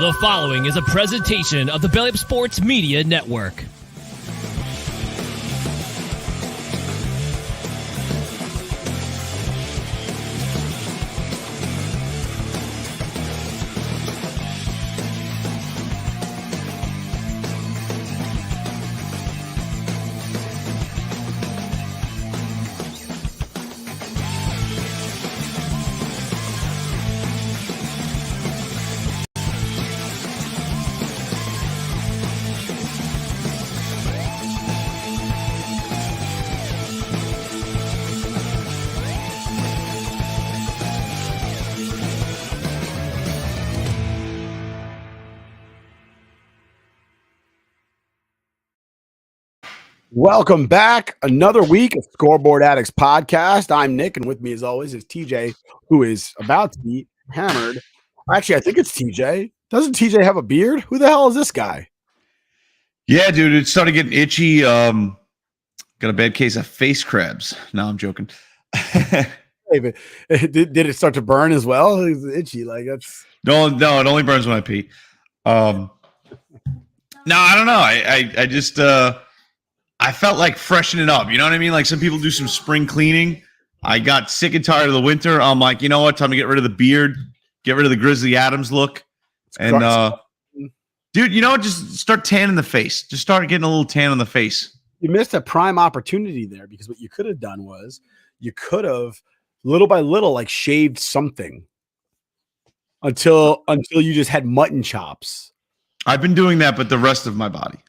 The following is a presentation of the Belly Up Sports Media Network. Welcome back. Another week of Scoreboard Addicts podcast. I'm Nick, and with me, as always, is TJ, who is about to be hammered. Actually, I think it's TJ. Doesn't TJ have a beard? Who the hell is this guy? Yeah, dude, it started getting itchy. Got a bad case of face crabs. No, I'm joking. Did it start to burn as well? It's itchy, like that's No, it only burns when I pee. No, I don't know. I just I felt like freshening up. You know what I mean? Like some people do some spring cleaning. I got sick and tired of the winter. I'm like, you know what? Time to get rid of the beard, get rid of the Grizzly Adams look. And dude, you know what? Just start tanning the face. Just start getting a little tan on the face. You missed a prime opportunity there, because what you could have done was you could have little by little like shaved something until you just had mutton chops. I've been doing that, but the rest of my body.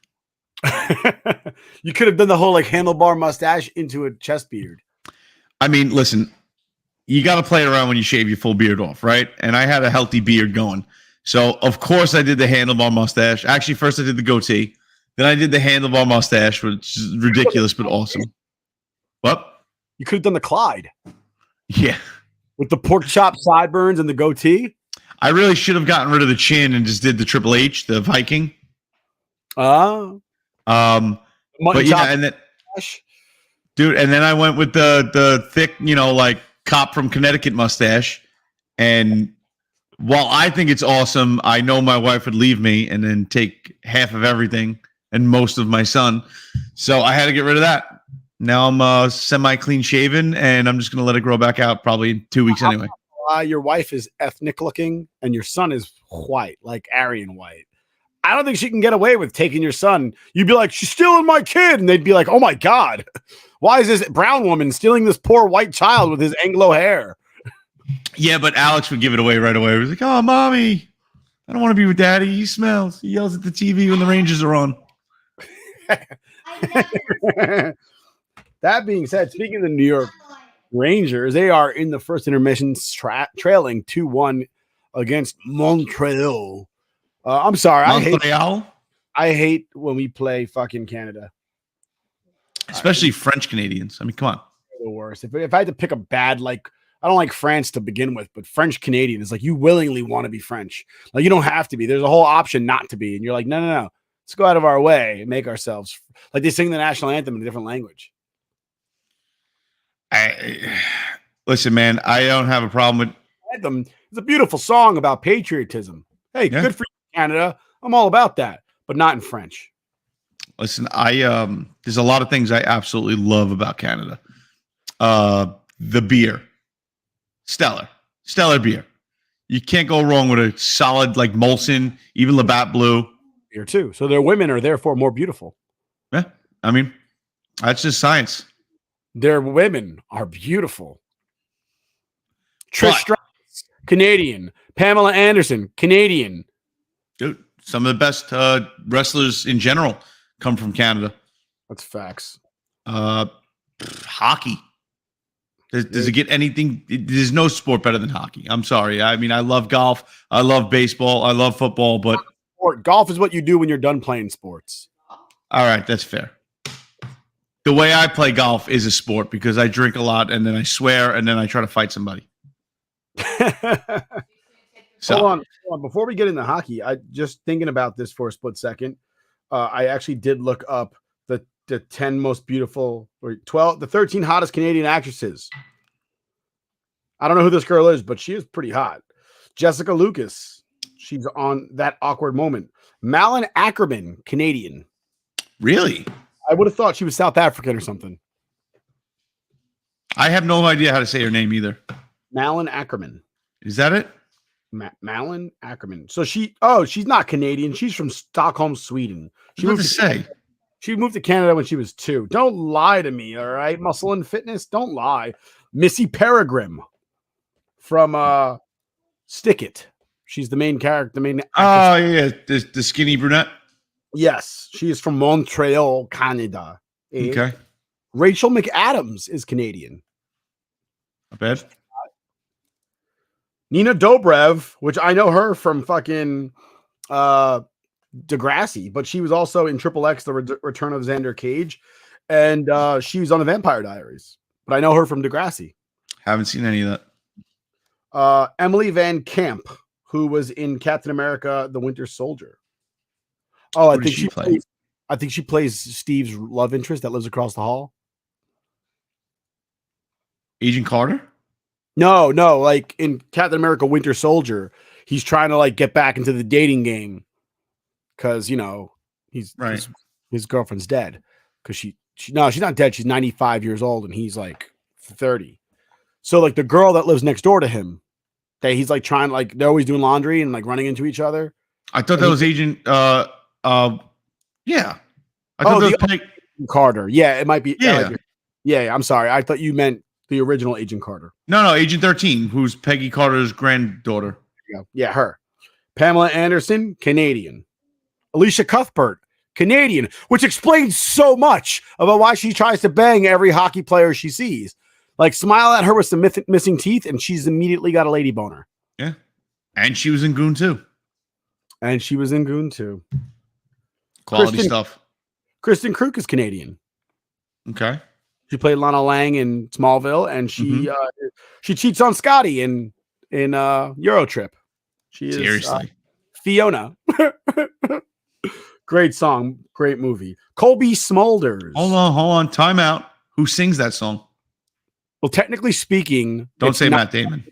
You could have done the whole like handlebar mustache into a chest beard. I mean, listen, you got to play around when you shave your full beard off, right? And I had a healthy beard going. So, of course, I did the handlebar mustache. Actually, first I did the goatee. Then I did the handlebar mustache, which is ridiculous but awesome. What? You could have done the Clyde. Yeah. With the pork chop sideburns and the goatee. I really should have gotten rid of the chin and just did the Triple H, the Viking. Oh. But yeah, and then, dude, and then I went with the thick, like cop from Connecticut mustache. And while I think it's awesome, I know my wife would leave me and then take half of everything and most of my son. So I had to get rid of that. Now I'm semi-clean shaven, and I'm just going to let it grow back out probably in 2 weeks anyway. Your wife is ethnic looking, and your son is white, like Aryan white. I don't think she can get away with taking your son. You'd be like, she's stealing my kid. And they'd be like, oh my God, why is this brown woman stealing this poor white child with his Anglo hair? Yeah, but Alex would give it away right away. He was like, oh, mommy, I don't want to be with daddy. He smells. He yells at the TV when the Rangers are on. That being said, speaking of the New York Rangers, they are in the first intermission trailing 2-1 against Montreal. I'm sorry. I hate when we play fucking Canada. Especially French Canadians. I mean, come on. The worst. If I had to pick a bad, like, I don't like France to begin with, but French Canadian is like you willingly want to be French. Like, you don't have to be. There's a whole option not to be. And you're like, no. Let's go out of our way and make ourselves like they sing the national anthem in a different language. Listen, man, I don't have a problem with anthem. It's a beautiful song about patriotism. Hey, yeah. Good for you, Canada. I'm all about that, but not in French. Listen, there's a lot of things I absolutely love about Canada. The beer, stellar beer. You can't go wrong with a solid like Molson, even Labatt Blue beer too. So their women are therefore more beautiful. Yeah, I mean, that's just science. Their women are beautiful. Trish Stratus, Canadian. Pamela Anderson, Canadian. Dude, some of the best wrestlers in general come from Canada. That's facts. Hockey. Does it get anything? There's no sport better than hockey. I'm sorry. I mean, I love golf. I love baseball. I love football. But golf is what you do when you're done playing sports. All right, that's fair. The way I play golf is a sport because I drink a lot and then I swear and then I try to fight somebody. So hold on. Before we get into hockey, I just thinking about this for a split second. I actually did look up the 10 most beautiful or 13 hottest Canadian actresses. I don't know who this girl is, but she is pretty hot. Jessica Lucas. She's on That Awkward Moment. Malin Ackerman, Canadian. Really? I would have thought she was South African or something. I have no idea how to say her name either. Malin Ackerman. Is that it? Malin Ackerman. So she's not Canadian. She's from Stockholm, Sweden. She moved to Canada when she was 2. Don't lie to me, all right? Muscle and Fitness, don't lie. Missy Peregrym from Stick It. She's the main character, the main actress. Oh, yeah, the skinny brunette. Yes, she is from Montreal, Canada. Okay. Rachel McAdams is Canadian. Not bad. Nina Dobrev, which I know her from fucking Degrassi, but she was also in Triple X, The Return of Xander Cage, and she was on The Vampire Diaries. But I know her from Degrassi. Haven't seen any of that. Emily Van Camp, who was in Captain America: The Winter Soldier. Oh, I think she plays Steve's love interest that lives across the hall. Agent Carter? No, like in Captain America: Winter Soldier, he's trying to like get back into the dating game because his girlfriend's dead because she's not dead. She's 95 years old and he's like 30. So like the girl that lives next door to him, that he's like trying, like they're always doing laundry and like running into each other. I thought that was Agent. Yeah. I thought that was Carter. Yeah, it might be. Yeah. Yeah. I'm sorry. I thought you meant the original Agent Carter. No, Agent 13, who's Peggy Carter's granddaughter. Yeah, her. Pamela Anderson, Canadian. Alicia Cuthbert, Canadian, which explains so much about why she tries to bang every hockey player she sees. Like, smile at her with some missing teeth, and she's immediately got a lady boner. Yeah. And she was in Goon 2. Quality stuff. Kristen Kruk is Canadian. Okay. She played Lana Lang in Smallville, and she cheats on Scotty in Eurotrip. She is seriously Fiona. Great song, great movie. Colby Smulders. Hold on. Time out. Who sings that song? Well, technically speaking, don't say Matt Damon.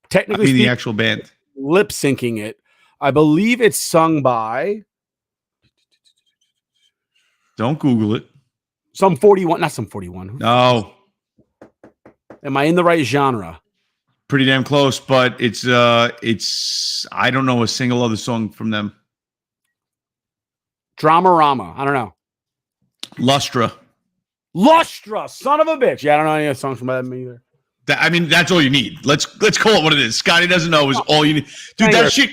Technically speaking, the actual band lip syncing it. I believe it's sung by. Don't Google it. Some 41, not some 41. No. Am I in the right genre? Pretty damn close, but it's I don't know a single other song from them. Dramarama. I don't know. Lustra, son of a bitch. Yeah, I don't know any other songs from them either. That's all you need. Let's call it what it is. Scotty doesn't know is all you need. Dude, that shit.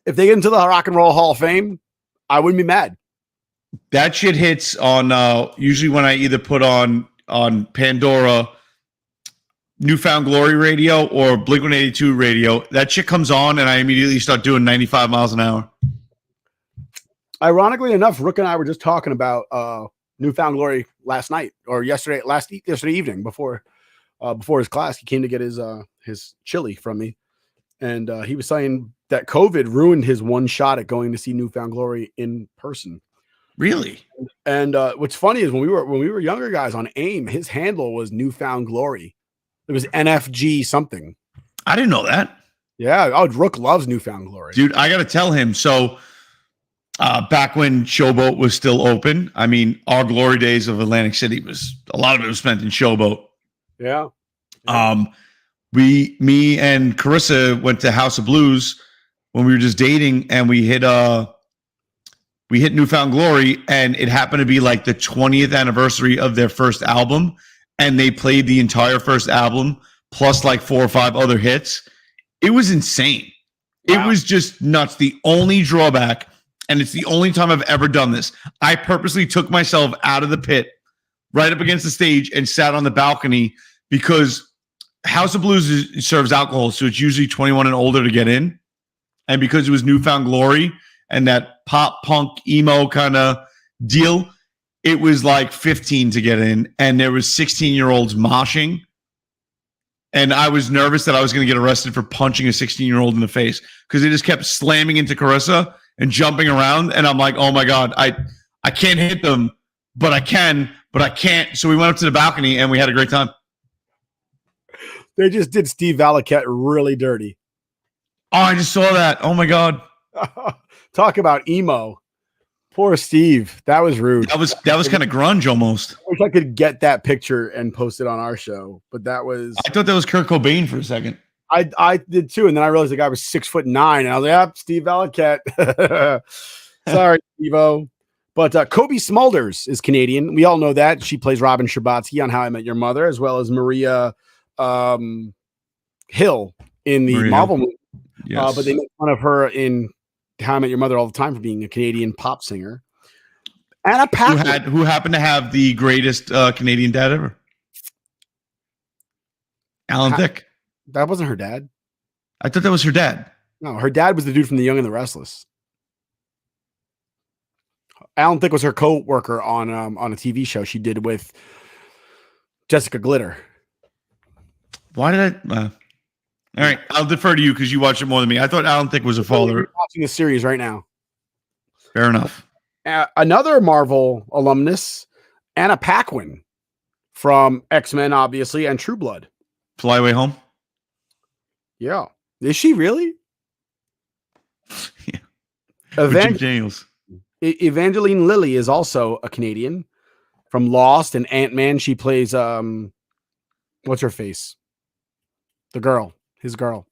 If they get into the Rock and Roll Hall of Fame, I wouldn't be mad. That shit hits on usually when I either put on Pandora, Newfound Glory radio, or Blink-182 radio. That shit comes on and I immediately start doing 95 miles an hour. Ironically enough, Rook and I were just talking about Newfound Glory last night or yesterday evening before his class. He came to get his chili from me, and he was saying that COVID ruined his one shot at going to see Newfound Glory in person. Really? And what's funny is when we were younger guys on AIM, his handle was Newfound Glory. It was NFG something. I didn't know that. Yeah. Oh, Rook loves Newfound Glory. Dude, I got to tell him. So back when Showboat was still open, our glory days of Atlantic City a lot of it was spent in Showboat. Yeah. Me and Carissa went to House of Blues when we were just dating, and we hit Newfound Glory, and it happened to be like the 20th anniversary of their first album, and they played the entire first album plus like 4 or 5 other hits. It was insane. Wow. It was just nuts. The only drawback, and it's the only time I've ever done this, I purposely took myself out of the pit right up against the stage and sat on the balcony because House of Blues serves alcohol, so it's usually 21 and older to get in. And because it was Newfound Glory and that pop punk emo kind of deal, it was like 15 to get in, and there was 16-year-olds moshing. And I was nervous that I was going to get arrested for punching a 16-year-old in the face because they just kept slamming into Carissa and jumping around. And I'm like, oh my God, I can't hit them, but I can, but I can't. So we went up to the balcony and we had a great time. They just did Steve Valiquette really dirty. Oh, I just saw that. Oh my God. Talk about emo. Poor Steve. That was rude. That was kind of grunge almost. I wish I could get that picture and post it on our show, but that was. I thought that was Kurt Cobain for a second. I did too, and then I realized the guy was 6'9", and I was like, "Yep, Steve Valiquette." Sorry, Steve-O. But Kobe Smulders is Canadian. We all know that. She plays Robin Scherbatsky on How I Met Your Mother, as well as Maria Hill in the Marvel movie. Yes. But they make fun of her in How I Met Your Mother all the time for being a Canadian pop singer. Anna Paquin. Who happened to have the greatest Canadian dad ever? Alan Thicke. That wasn't her dad. I thought that was her dad. No, her dad was the dude from The Young and the Restless. Alan Thicke was her co-worker on a TV show she did with Jessica Glitter. Why did I? All right, I'll defer to you because you watch it more than me. I thought Alan Thicke was a father. We're watching the series right now. Fair enough. Another Marvel alumnus, Anna Paquin from X-Men, obviously, and True Blood. Fly Away Home? Yeah. Is she really? Yeah. Evangeline Lilly is also a Canadian from Lost and Ant-Man. She plays, what's her face? The girl. His girl.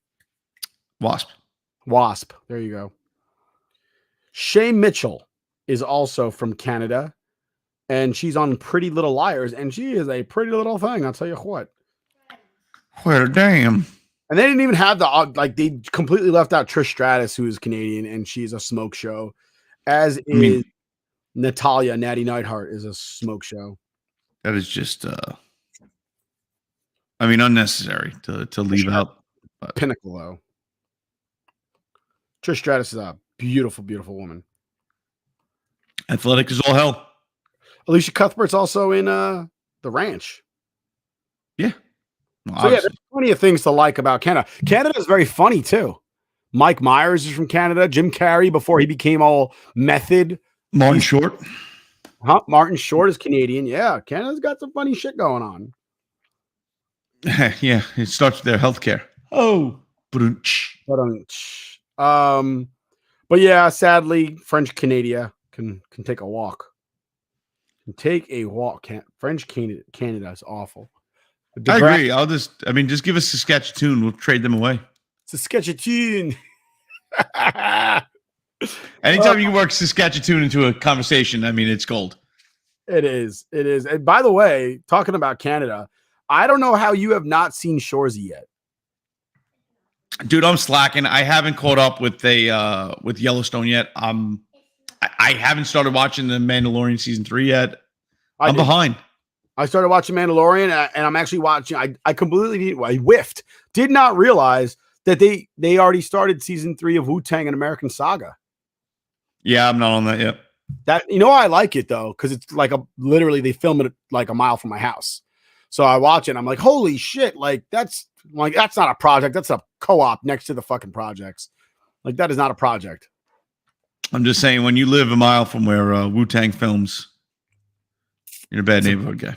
Wasp. There you go. Shay Mitchell is also from Canada, and she's on Pretty Little Liars, and she is a pretty little thing, I'll tell you what. Well, damn. And they didn't even have they completely left out Trish Stratus, who is Canadian, and she's a smoke show, as is Natalia Natty Neidhart is a smoke show. That is just, unnecessary to leave out. But. Pinnacle, though. Trish Stratus is a beautiful, beautiful woman. Athletic as all hell. Alicia Cuthbert's also in The Ranch. Yeah. Well, so, there's plenty of things to like about Canada. Canada is very funny, too. Mike Myers is from Canada. Jim Carrey, before he became all method. Martin Short. Martin Short is Canadian. Yeah, Canada's got some funny shit going on. Yeah, it starts with their healthcare. Oh. But yeah, sadly, French Canada can take a walk. French Canada is awful. I agree. Just give us Saskatchewan. We'll trade them away. Saskatchewan. Anytime you work Saskatchewan into a conversation, it's gold. It is. And by the way, talking about Canada, I don't know how you have not seen Shoresy yet. Dude, I'm slacking. I haven't caught up with with Yellowstone yet. I haven't started watching The Mandalorian season 3 yet. I'm behind. I started watching Mandalorian, and I'm actually watching. I whiffed. Did not realize that they already started season 3 of Wu-Tang: An American Saga. Yeah, I'm not on that yet. I like it though, because it's like literally they film it like a mile from my house. So I watch it and I'm like, holy shit, that's not a project, that's a co-op next to the fucking projects. Like, that is not a project. I'm just saying, when you live a mile from where Wu-Tang films, you're in a bad neighborhood guy.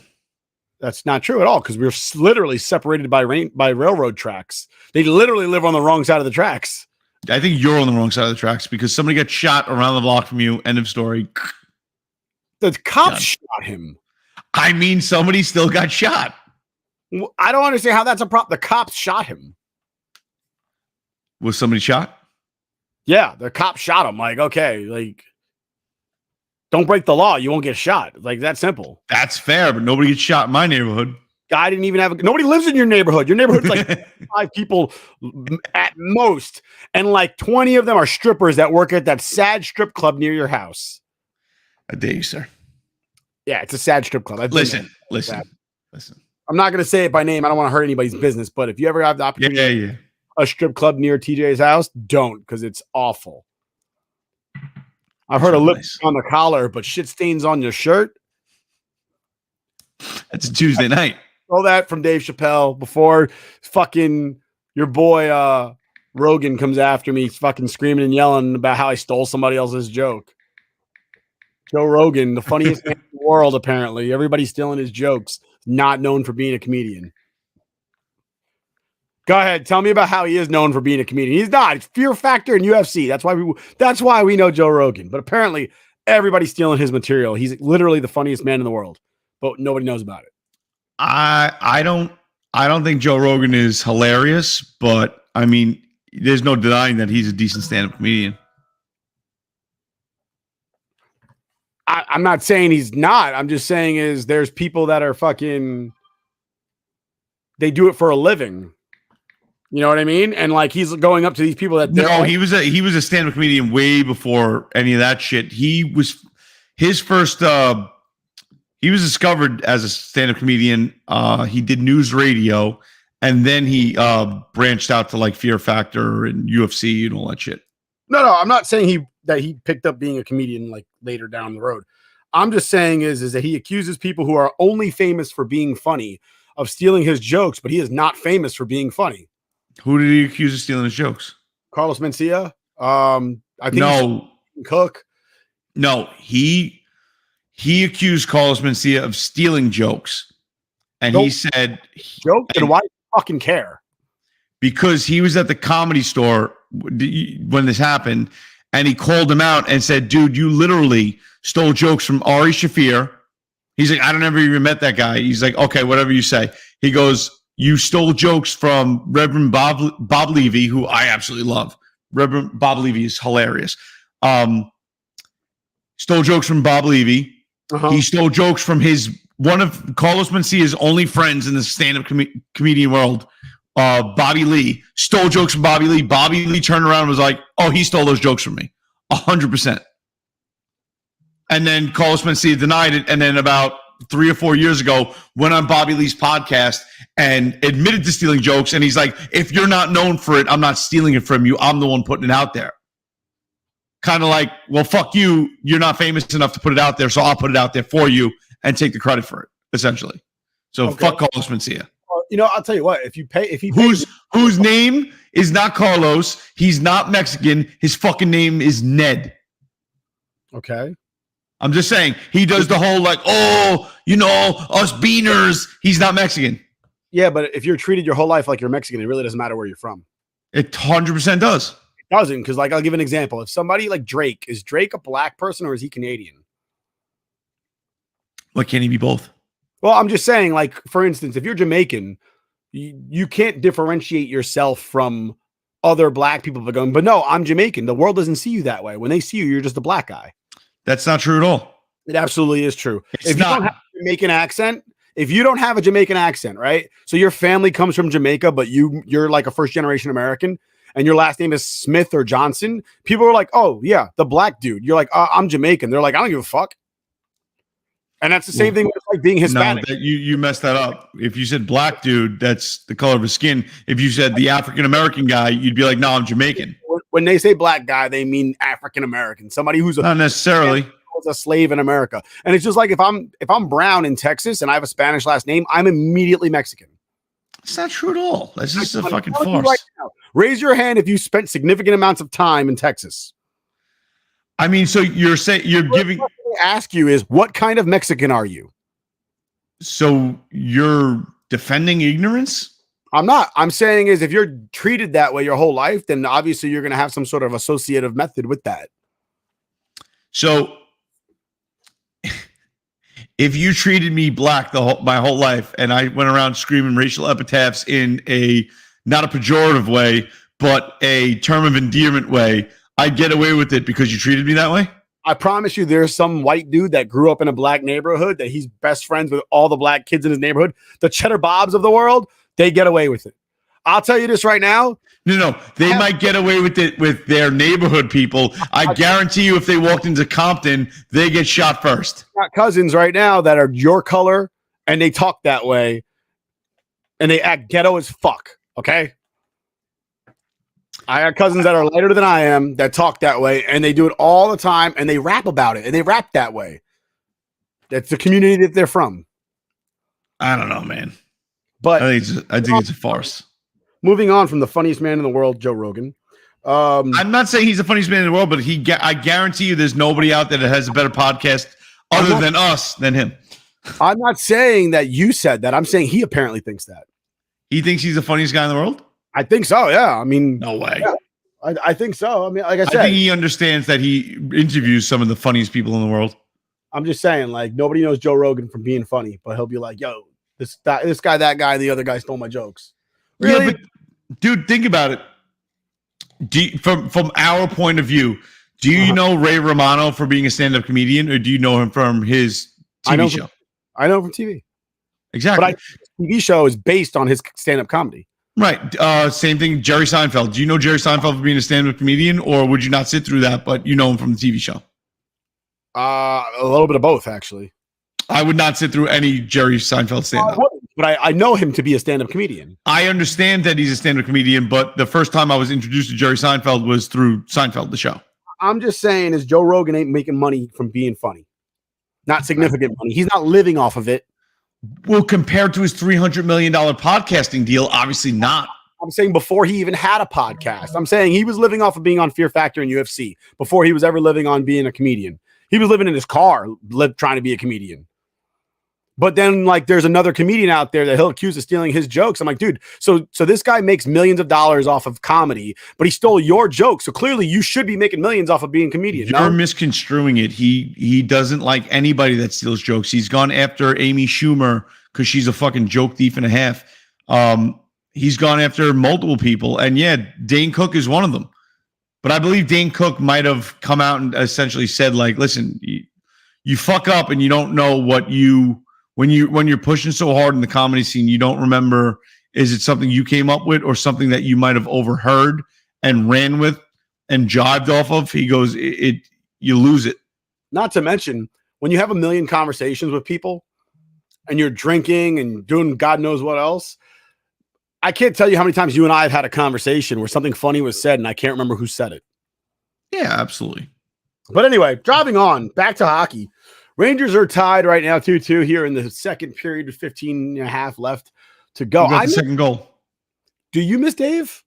That's not true at all, because we're literally separated by railroad tracks. They literally live on the wrong side of the tracks. I think you're on the wrong side of the tracks because somebody got shot around the block from you. End of story. The cops shot him. Somebody still got shot. I don't understand how that's a problem. The cops shot him. Was somebody shot? Yeah, the cops shot him. Like, okay, don't break the law. You won't get shot. Like, that's simple. That's fair, but nobody gets shot in my neighborhood. Guy didn't even nobody lives in your neighborhood. Your neighborhood's like 5 people at most. And 20 of them are strippers that work at that sad strip club near your house. I dare you, sir. Yeah, it's a sad strip club. Listen. I'm not going to say it by name. I don't want to hurt anybody's business, but if you ever have the opportunity a strip club near TJ's house, don't, because it's awful. I've heard of lipstick on the collar, but shit stains on your shirt. That's a Tuesday night. All that from Dave Chappelle before fucking your boy Rogan comes after me, fucking screaming and yelling about how I stole somebody else's joke. Joe Rogan, the funniest man in the world, apparently. Everybody's stealing his jokes. Not known for being a comedian. Go ahead. Tell me about how he is known for being a comedian. He's not. It's Fear Factor and UFC. That's why we know Joe Rogan. But apparently, everybody's stealing his material. He's literally the funniest man in the world, but nobody knows about it. I don't think Joe Rogan is hilarious, but I mean, there's no denying that he's a decent stand-up comedian. I'm not saying he's not. I'm just saying there's people that are fucking. They do it for a living. You know what I mean? And like he's going up to these people that he was a stand-up comedian way before any of that shit. He was discovered as a stand-up comedian. He did news radio, and then he branched out to like Fear Factor and UFC and all that shit. No, I'm not saying that he picked up being a comedian like later down the road. I'm just saying is that he accuses people who are only famous for being funny of stealing his jokes, but he is not famous for being funny. Who did he accuse of stealing his jokes? Carlos Mencia. I think no. Cook. No, he accused Carlos Mencia of stealing jokes. And he said jokes, and why do you fucking care? Because he was at the Comedy Store when this happened, and he called him out and said, dude, you literally stole jokes from Ari Shaffir. He's like, I don't ever even met that guy. He's like, okay, whatever you say. He goes, you stole jokes from Reverend Bob Levy, who I absolutely love. Reverend Bob Levy is hilarious. Stole jokes from Bob Levy. Uh-huh. He stole jokes from one of Carlos Mencia's only friends in the stand-up comedian world, Bobby Lee. Stole jokes from Bobby Lee. Bobby Lee turned around and was like, oh, he stole those jokes from me. 100%. And then Carlos Mencia denied it. And then about 3 or 4 years ago, went on Bobby Lee's podcast and admitted to stealing jokes. And he's like, if you're not known for it, I'm not stealing it from you. I'm the one putting it out there. Kind of like, well, fuck you. You're not famous enough to put it out there, so I'll put it out there for you and take the credit for it, essentially. So fuck Carlos Mencia. I'll tell you what, whose name is not Carlos, he's not Mexican, his fucking name is Ned. Okay. I'm just saying, he does the whole like, us beaners. He's not Mexican. Yeah, but if you're treated your whole life like you're Mexican, it really doesn't matter where you're from. It 100% does. It doesn't, because like I'll give an example. If somebody like Drake, is Drake a black person or is he Canadian? Why can't he be both? Well, I'm just saying, like, for instance, if you're Jamaican, you can't differentiate yourself from other black people by going, but no, I'm Jamaican. The world doesn't see you that way. When they see you, you're just a black guy. That's not true at all. It absolutely is true. If you don't have a Jamaican accent, right? So your family comes from Jamaica, but you're like a first generation American and your last name is Smith or Johnson. People are like, oh yeah, the black dude. You're like, I'm Jamaican. They're like, I don't give a fuck. And that's the same thing with like being Hispanic. No, you messed that up. If you said black dude, that's the color of his skin. If you said the African American guy, you'd be like, no, I'm Jamaican. When they say black guy, they mean African American. Somebody who's not necessarily was a slave in America. And it's just like if I'm brown in Texas and I have a Spanish last name, I'm immediately Mexican. It's not true at all. That's just a fucking farce. Right now, raise your hand if you spent significant amounts of time in Texas. I mean, so you're saying you're giving. What I ask you is, what kind of Mexican are you? So you're defending ignorance? I'm not. I'm saying is if you're treated that way your whole life, then obviously you're going to have some sort of associative method with that. So if you treated me black my whole life and I went around screaming racial epitaphs in not a pejorative way, but a term of endearment way, I'd get away with it because you treated me that way? I promise you there's some white dude that grew up in a black neighborhood that he's best friends with all the black kids in his neighborhood. The Cheddar Bobs of the world, they get away with it. I'll tell you this right now. No. They might get away with it with their neighborhood people. I guarantee you if they walked into Compton, they get shot first. Got cousins right now that are your color and they talk that way and they act ghetto as fuck. Okay. I have cousins that are lighter than I am that talk that way and they do it all the time and they rap about it and they rap that way. That's the community that they're from. I don't know, man. But I think it's a farce. Moving on from the funniest man in the world, Joe Rogan. I'm not saying he's the funniest man in the world, but I guarantee you there's nobody out there that has a better podcast other than us than him. I'm not saying that you said that. I'm saying he apparently thinks that. He thinks he's the funniest guy in the world? I think so. Yeah. I mean, no way. Yeah, I think so. I mean, like I said, I think he understands that he interviews some of the funniest people in the world. I'm just saying, like, nobody knows Joe Rogan from being funny, but he'll be like, yo, this guy, that guy, the other guy stole my jokes. Really? Yeah, but dude, think about it. From our point of view, do you know Ray Romano for being a stand-up comedian, or do you know him from his TV show? I know him from TV. Exactly. But the TV show is based on his stand-up comedy. Right. Same thing, Jerry Seinfeld. Do you know Jerry Seinfeld for being a stand-up comedian, or would you not sit through that, but you know him from the TV show? A little bit of both, actually. I would not sit through any Jerry Seinfeld stand-up. But I know him to be a stand-up comedian. I understand that he's a stand-up comedian, but the first time I was introduced to Jerry Seinfeld was through Seinfeld, the show. I'm just saying, is Joe Rogan ain't making money from being funny. Not significant money. He's not living off of it. Well, compared to his $300 million podcasting deal, obviously not. I'm saying before he even had a podcast. I'm saying he was living off of being on Fear Factor and UFC before he was ever living on being a comedian. He was living in his car, trying to be a comedian. But then, like, there's another comedian out there that he'll accuse of stealing his jokes. I'm like, dude, so this guy makes millions of dollars off of comedy, but he stole your jokes. So clearly you should be making millions off of being a comedian. You're misconstruing it. He doesn't like anybody that steals jokes. He's gone after Amy Schumer because she's a fucking joke thief and a half. He's gone after multiple people. And yeah, Dane Cook is one of them. But I believe Dane Cook might have come out and essentially said, like, listen, you fuck up and you don't know what when you're pushing so hard in the comedy scene, you don't remember, is it something you came up with or something that you might have overheard and ran with and jived off of? He goes, you lose it. Not to mention, when you have a million conversations with people and you're drinking and doing God knows what else, I can't tell you how many times you and I have had a conversation where something funny was said and I can't remember who said it. Yeah, absolutely. But anyway, driving on, back to hockey. Rangers are tied right now 2-2 here in the second period with 15 and a half left to go. I got the second goal. Do you miss Dave?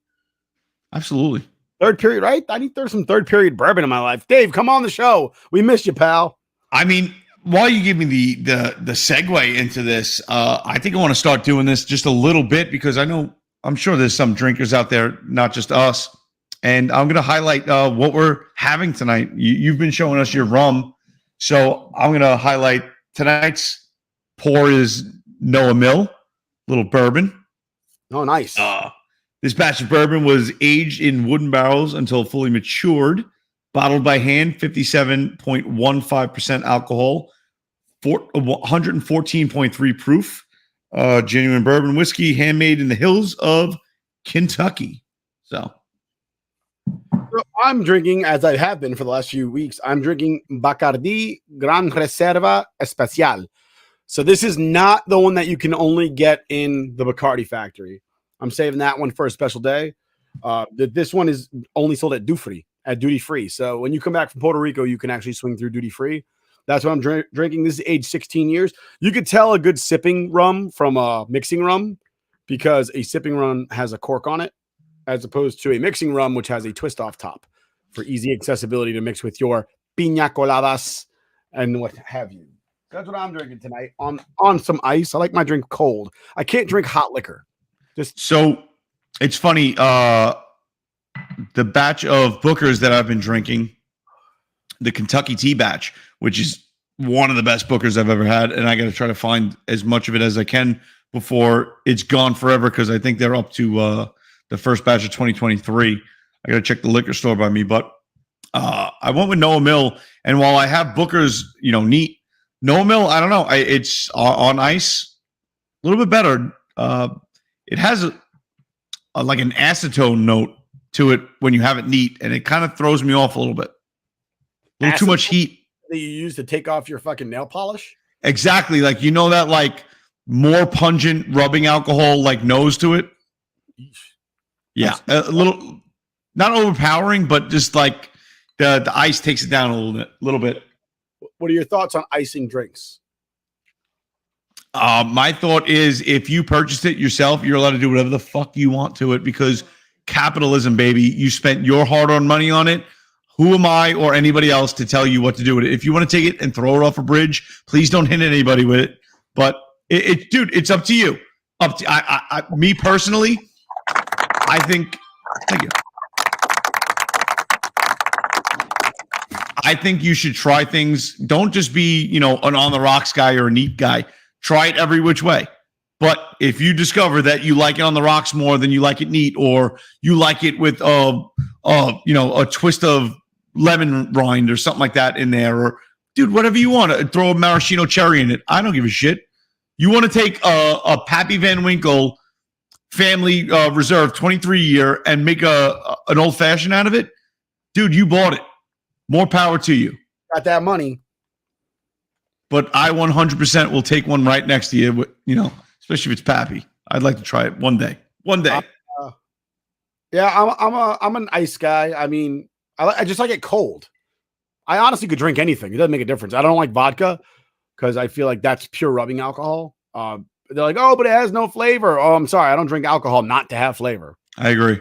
Absolutely. Third period, right? I need there's some third period bourbon in my life. Dave, come on the show. We missed you, pal. I mean, while you give me the segue into this, I think I want to start doing this just a little bit because I'm sure there's some drinkers out there, not just us. And I'm going to highlight what we're having tonight. You've been showing us your rum. So I'm going to highlight tonight's pour is Noah Mill, little bourbon. Oh, nice. This batch of bourbon was aged in wooden barrels until fully matured, bottled by hand, 57.15% alcohol, 114.3 proof, genuine bourbon whiskey, handmade in the hills of Kentucky. So I'm drinking, as I have been for the last few weeks, I'm drinking Bacardi Gran Reserva Especial. So this is not the one that you can only get in the Bacardi factory. I'm saving that one for a special day. This one is only sold at duty free. So when you come back from Puerto Rico, you can actually swing through duty free. That's what I'm drinking. This is aged 16 years. You could tell a good sipping rum from a mixing rum because a sipping rum has a cork on it, as opposed to a mixing rum, which has a twist off top for easy accessibility to mix with your piña coladas and what have you. That's what I'm drinking tonight on some ice. I like my drink cold. I can't drink hot liquor. So it's funny. The batch of Bookers that I've been drinking, the Kentucky Tea batch, which is one of the best Bookers I've ever had. And I got to try to find as much of it as I can before it's gone forever. Cause I think they're up to, the first batch of 2023. I got to check the liquor store by me, but I went with Noah Mill. And while I have Booker's, neat, Noah Mill, I don't know. It's on ice, a little bit better. It has like an acetone note to it when you have it neat, and it kind of throws me off a little bit. A little too much heat. That you use to take off your fucking nail polish? Exactly. Like, that like more pungent rubbing alcohol, like nose to it. Yeah, a little, not overpowering, but just like the ice takes it down a little bit. What are your thoughts on icing drinks? My thought is if you purchased it yourself, you're allowed to do whatever the fuck you want to it because capitalism, baby. You spent your hard-earned money on it. Who am I or anybody else to tell you what to do with it? If you want to take it and throw it off a bridge, please don't hit anybody with it. But dude, it's up to you. Me personally, I think. Thank you. I think you should try things. Don't just be, an on the rocks guy or a neat guy. Try it every which way. But if you discover that you like it on the rocks more than you like it neat, or you like it with a twist of lemon rind or something like that in there, or dude, whatever you want, throw a maraschino cherry in it. I don't give a shit. You want to take a Pappy Van Winkle Family Reserve 23-year and make an old fashioned out of it, dude, you bought it. More power to you. Got that money. But I 100% will take one right next to you, especially if it's Pappy. I'd like to try it one day. Yeah, I'm an ice guy. I mean, I just like it cold. I honestly could drink anything. It doesn't make a difference. I don't like vodka because I feel like that's pure rubbing alcohol. They're like, oh, but it has no flavor. Oh, I'm sorry. I don't drink alcohol not to have flavor. I agree.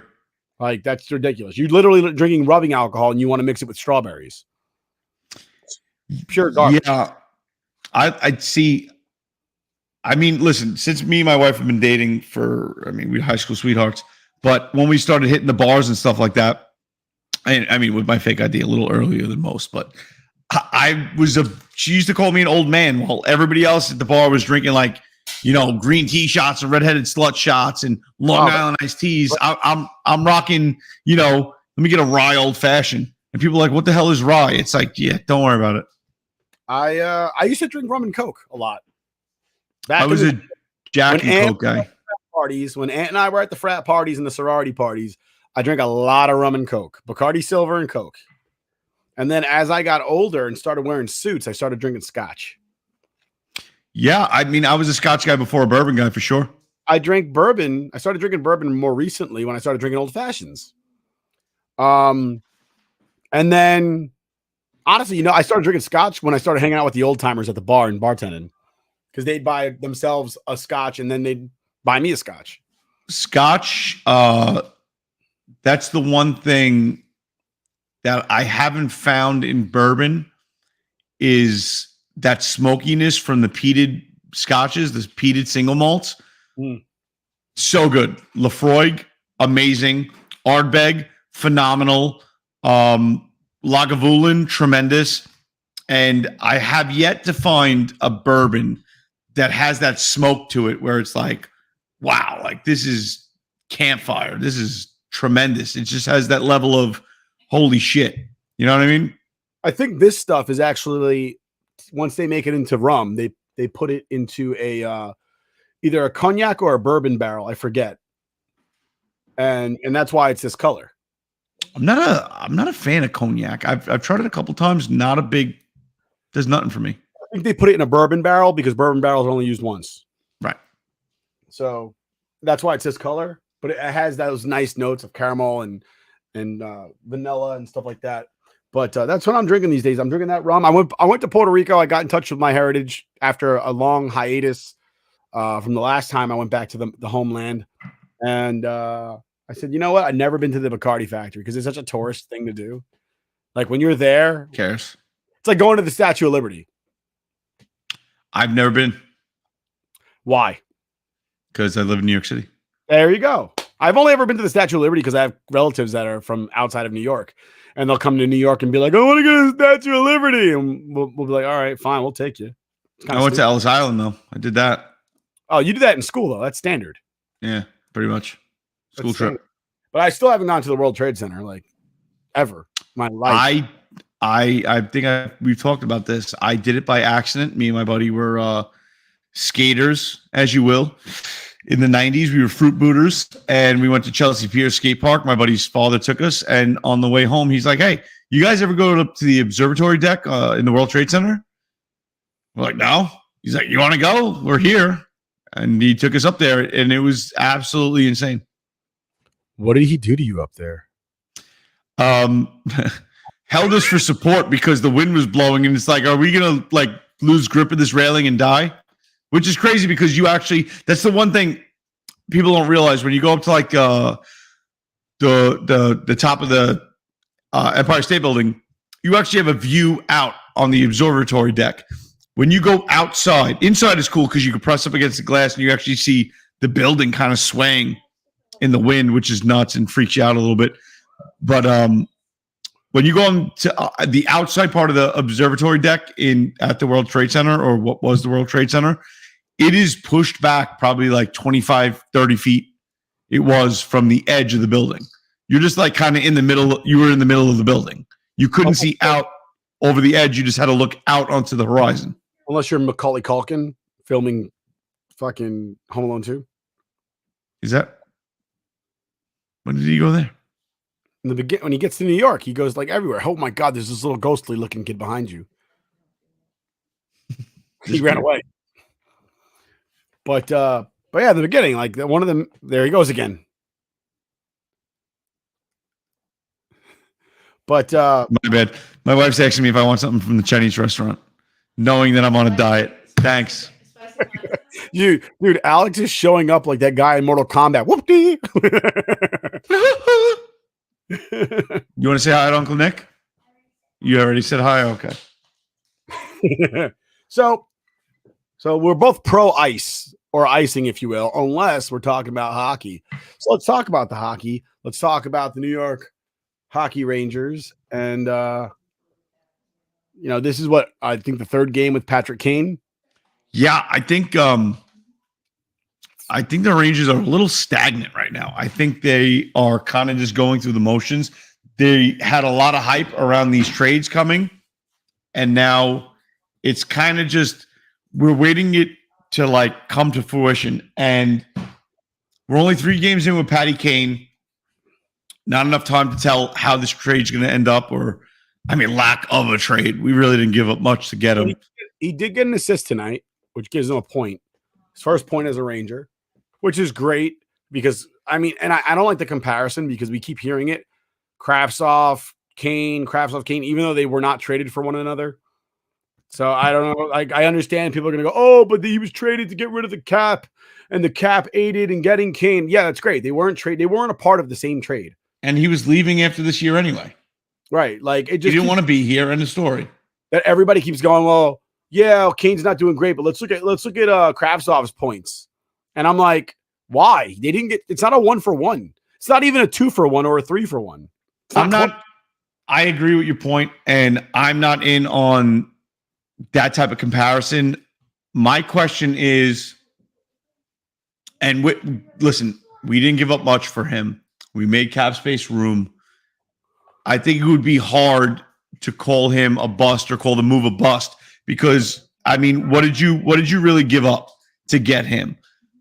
Like, that's ridiculous. You're literally drinking rubbing alcohol and you want to mix it with strawberries. Pure garbage. Yeah. I'd see. I mean, listen, since me and my wife have been dating we're high school sweethearts, but when we started hitting the bars and stuff like that, I mean, with my fake ID a little earlier than most, but she used to call me an old man while everybody else at the bar was drinking green tea shots and redheaded slut shots and Long Island iced teas. I'm rocking, let me get a rye old fashioned. And people are like, what the hell is rye? It's like, yeah, don't worry about it. I used to drink rum and Coke a lot. I was a Jack and Coke guy. When Ant and I were at the frat parties and the sorority parties, I drank a lot of rum and Coke, Bacardi Silver and Coke. And then as I got older and started wearing suits, I started drinking scotch. Yeah, I mean, I was a scotch guy before a bourbon guy for sure. I drank bourbon. I started drinking bourbon more recently when I started drinking old fashions. And then honestly, I started drinking scotch when I started hanging out with the old timers at the bar and bartending, because they'd buy themselves a scotch and then they'd buy me a scotch. Scotch, that's the one thing that I haven't found in bourbon is that smokiness from the peated scotches, the peated single malts. So good. Lafroig, amazing. Ardbeg, phenomenal. Lagavulin, tremendous. And I have yet to find a bourbon that has that smoke to it where it's like, wow, like this is campfire. This is tremendous. It just has that level of holy shit. You know what I mean? I think this stuff is actually, once they make it into rum, they put it into a either a cognac or a bourbon barrel. I forget. And that's why it's this color. I'm not a fan of cognac. I've tried it a couple times. Does nothing for me. I think they put it in a bourbon barrel because bourbon barrels are only used once. Right. So that's why it's this color, but it has those nice notes of caramel and vanilla and stuff like that. But that's what I'm drinking these days. I'm drinking that rum. I went to Puerto Rico. I got in touch with my heritage after a long hiatus from the last time I went back to the homeland. And I said, you know what? I've never been to the Bacardi factory because it's such a tourist thing to do. Like when you're there, who cares? It's like going to the Statue of Liberty. I've never been. Why? Because I live in New York City. There you go. I've only ever been to the Statue of Liberty because I have relatives that are from outside of New York. And they'll come to New York and be like, I want to go to the Statue of Liberty. And we'll be like, all right, fine, we'll take you. I went to Ellis Island, though. I did that. Oh, you do that in school, though. That's standard. Yeah, pretty much. School trip. But I still haven't gone to the World Trade Center, like, ever in my life. I think we've talked about this. I did it by accident. Me and my buddy were skaters, as you will. In the 90s, we were fruit booters, and we went to Chelsea Pier Skate Park. My buddy's father took us, and on the way home, he's like, hey, you guys ever go to the observatory deck in the World Trade Center? We're like, no. He's like, you want to go? We're here. And he took us up there, and it was absolutely insane. What did he do to you up there? Held us for support because the wind was blowing, and it's like, are we going to lose grip of this railing and die? Which is crazy because that's the one thing people don't realize when you go up to the top of the Empire State Building, you actually have a view out on the observatory deck. When you go outside, inside is cool because you can press up against the glass and you actually see the building kind of swaying in the wind, which is nuts and freaks you out a little bit. But when you go on to the outside part of the observatory deck at the World Trade Center, or what was the World Trade Center, it is pushed back probably like 25, 30 feet. It was from the edge of the building. You're just like kind of in the middle. You were in the middle of the building. You couldn't see out over the edge. You just had to look out onto the horizon. Unless you're Macaulay Culkin filming fucking Home Alone 2. Is that? When did he go there? In the beginning, when he gets to New York, he goes like everywhere. Oh my God, there's this little ghostly looking kid behind you. He ran away. But yeah, the beginning, like one of them, there he goes again. But my bad. My wife's asking me if I want something from the Chinese restaurant, knowing that I'm on a diet. Thanks. Dude, Alex is showing up like that guy in Mortal Kombat. Whoop-dee! You want to say hi to Uncle Nick? You already said hi? Okay. So we're both pro ice, or icing, if you will, unless we're talking about hockey. So let's talk about the hockey. Let's talk about the New York Hockey Rangers. And, this is what I think the third game with Patrick Kane. Yeah, I think the Rangers are a little stagnant right now. I think they are kind of just going through the motions. They had a lot of hype around these trades coming, and now it's kind of just we're waiting it to like come to fruition. And we're only 3 games in with Patty Kane. Not enough time to tell how this trade's going to end up, lack of a trade. We really didn't give up much to get him. He did get an assist tonight, which gives him a point. His first point as a Ranger, which is great because, I don't like the comparison because we keep hearing it. Kravtsov, Kane, even though they were not traded for one another. So I don't know. Like, I understand people are going to go, oh, but he was traded to get rid of the cap, and the cap aided in getting Kane. Yeah, that's great. They weren't a part of the same trade. And he was leaving after this year anyway. Right. Like, it just he didn't want to be here. End of story. That everybody keeps going, well, yeah, Kane's not doing great, but let's look at Kravtsov's points. And I'm like, why? They didn't get. It's not a 1-for-1. It's not even a 2-for-1 or a 3-for-1. I agree with your point, and I'm not in on that type of comparison. My question is, listen, we didn't give up much for him. We made cap space room. I think it would be hard to call him a bust or call the move a bust because, what did you really give up to get him?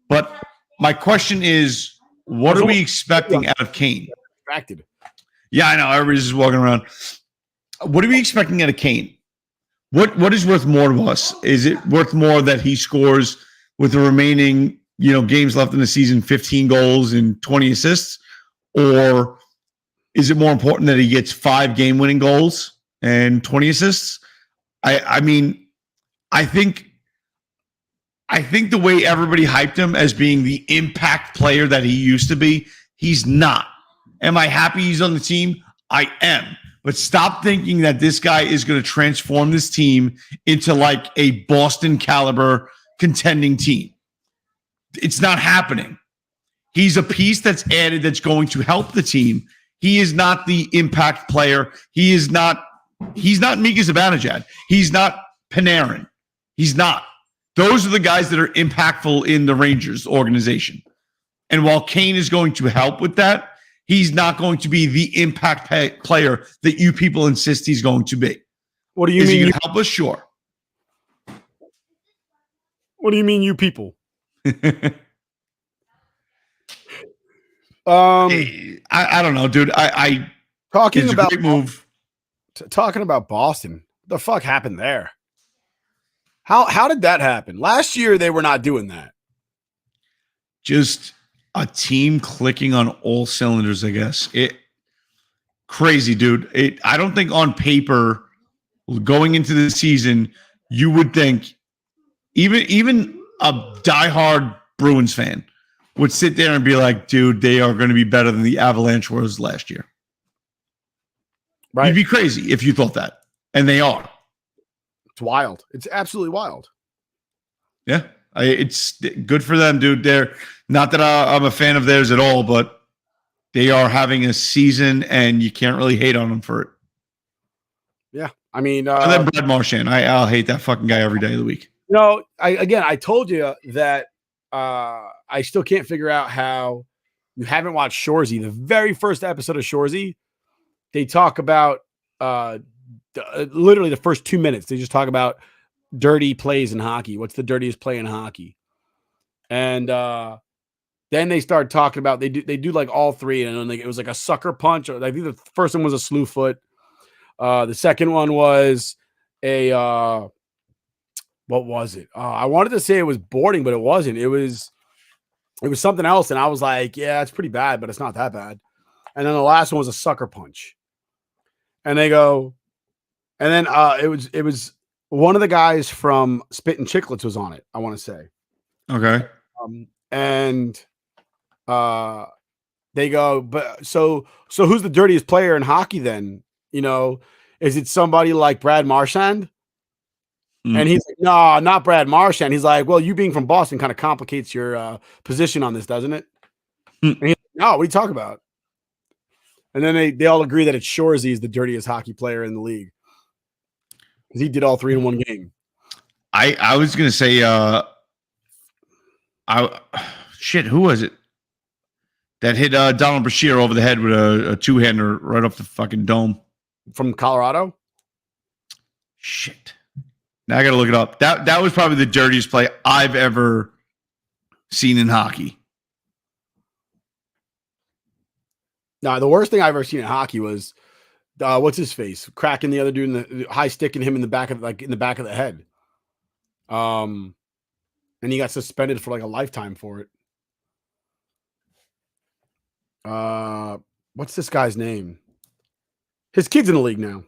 But my question is, what are we expecting out of Kane? Distracted. Yeah, I know. Everybody's just walking around. What are we expecting out of Kane? What is worth more to us? Is it worth more that he scores with the remaining, games left in the season, 15 goals and 20 assists? Or is it more important that he gets 5 game-winning goals and 20 assists? I think the way everybody hyped him as being the impact player that he used to be, he's not. Am I happy he's on the team? I am. But stop thinking that this guy is going to transform this team into like a Boston caliber contending team. It's not happening. He's a piece that's added that's going to help the team. He is not the impact player. He's not Mika Zibanejad. He's not Panarin. He's not. Those are the guys that are impactful in the Rangers organization. And while Kane is going to help with that, he's not going to be the impact player that you people insist he's going to be. What do you mean? Is he going to help us? Sure. What do you mean, you people? I don't know, dude. Talking it's about a great move. Talking about Boston. The fuck happened there? How did that happen? Last year they were not doing that. Just a team clicking on all cylinders, I guess. Crazy, dude. I don't think on paper going into the season you would think even a diehard Bruins fan would sit there and be like, dude, they are going to be better than the Avalanche was last year. Right. You'd be crazy if you thought that. And they are. It's wild. It's absolutely wild. Yeah. It's good for them, dude. They're not that I'm a fan of theirs at all, but they are having a season, and you can't really hate on them for it. Yeah, I mean, and then Brad Marchand, I'll hate that fucking guy every day of the week. I told you that I still can't figure out how you haven't watched Shoresy. The very first episode of Shoresy, they talk about literally the first 2 minutes. They just talk about dirty plays in hockey. What's the dirtiest play in hockey? And then they start talking about they do like all three, and then it was like a sucker punch. Or I think the first one was a slew foot. The second one was a what was it? I wanted to say it was boarding, but it wasn't. It was something else, and I was like, yeah, it's pretty bad, but it's not that bad. And then the last one was a sucker punch. And they go, and then it was one of the guys from Spit and Chicklets was on it, I want to say. Okay. And they go, but so who's the dirtiest player in hockey then? You know, is it somebody like Brad Marchand? Mm-hmm. And he's like, no, not Brad Marchand. He's like, well, you being from Boston kind of complicates your position on this, doesn't it? Mm-hmm. And he's like, no, what are you talking about? And then they all agree that it's Shoresy is the dirtiest hockey player in the league. Because he did all three in one game. I was gonna say who was it that hit Donald Brashear over the head with a two-hander right off the fucking dome? From Colorado? Shit. Now I gotta look it up. That was probably the dirtiest play I've ever seen in hockey. No, the worst thing I've ever seen in hockey was what's his face cracking the other dude in the high sticking him in the back of the head. And he got suspended for like a lifetime for it. What's this guy's name? His kid's in the league now.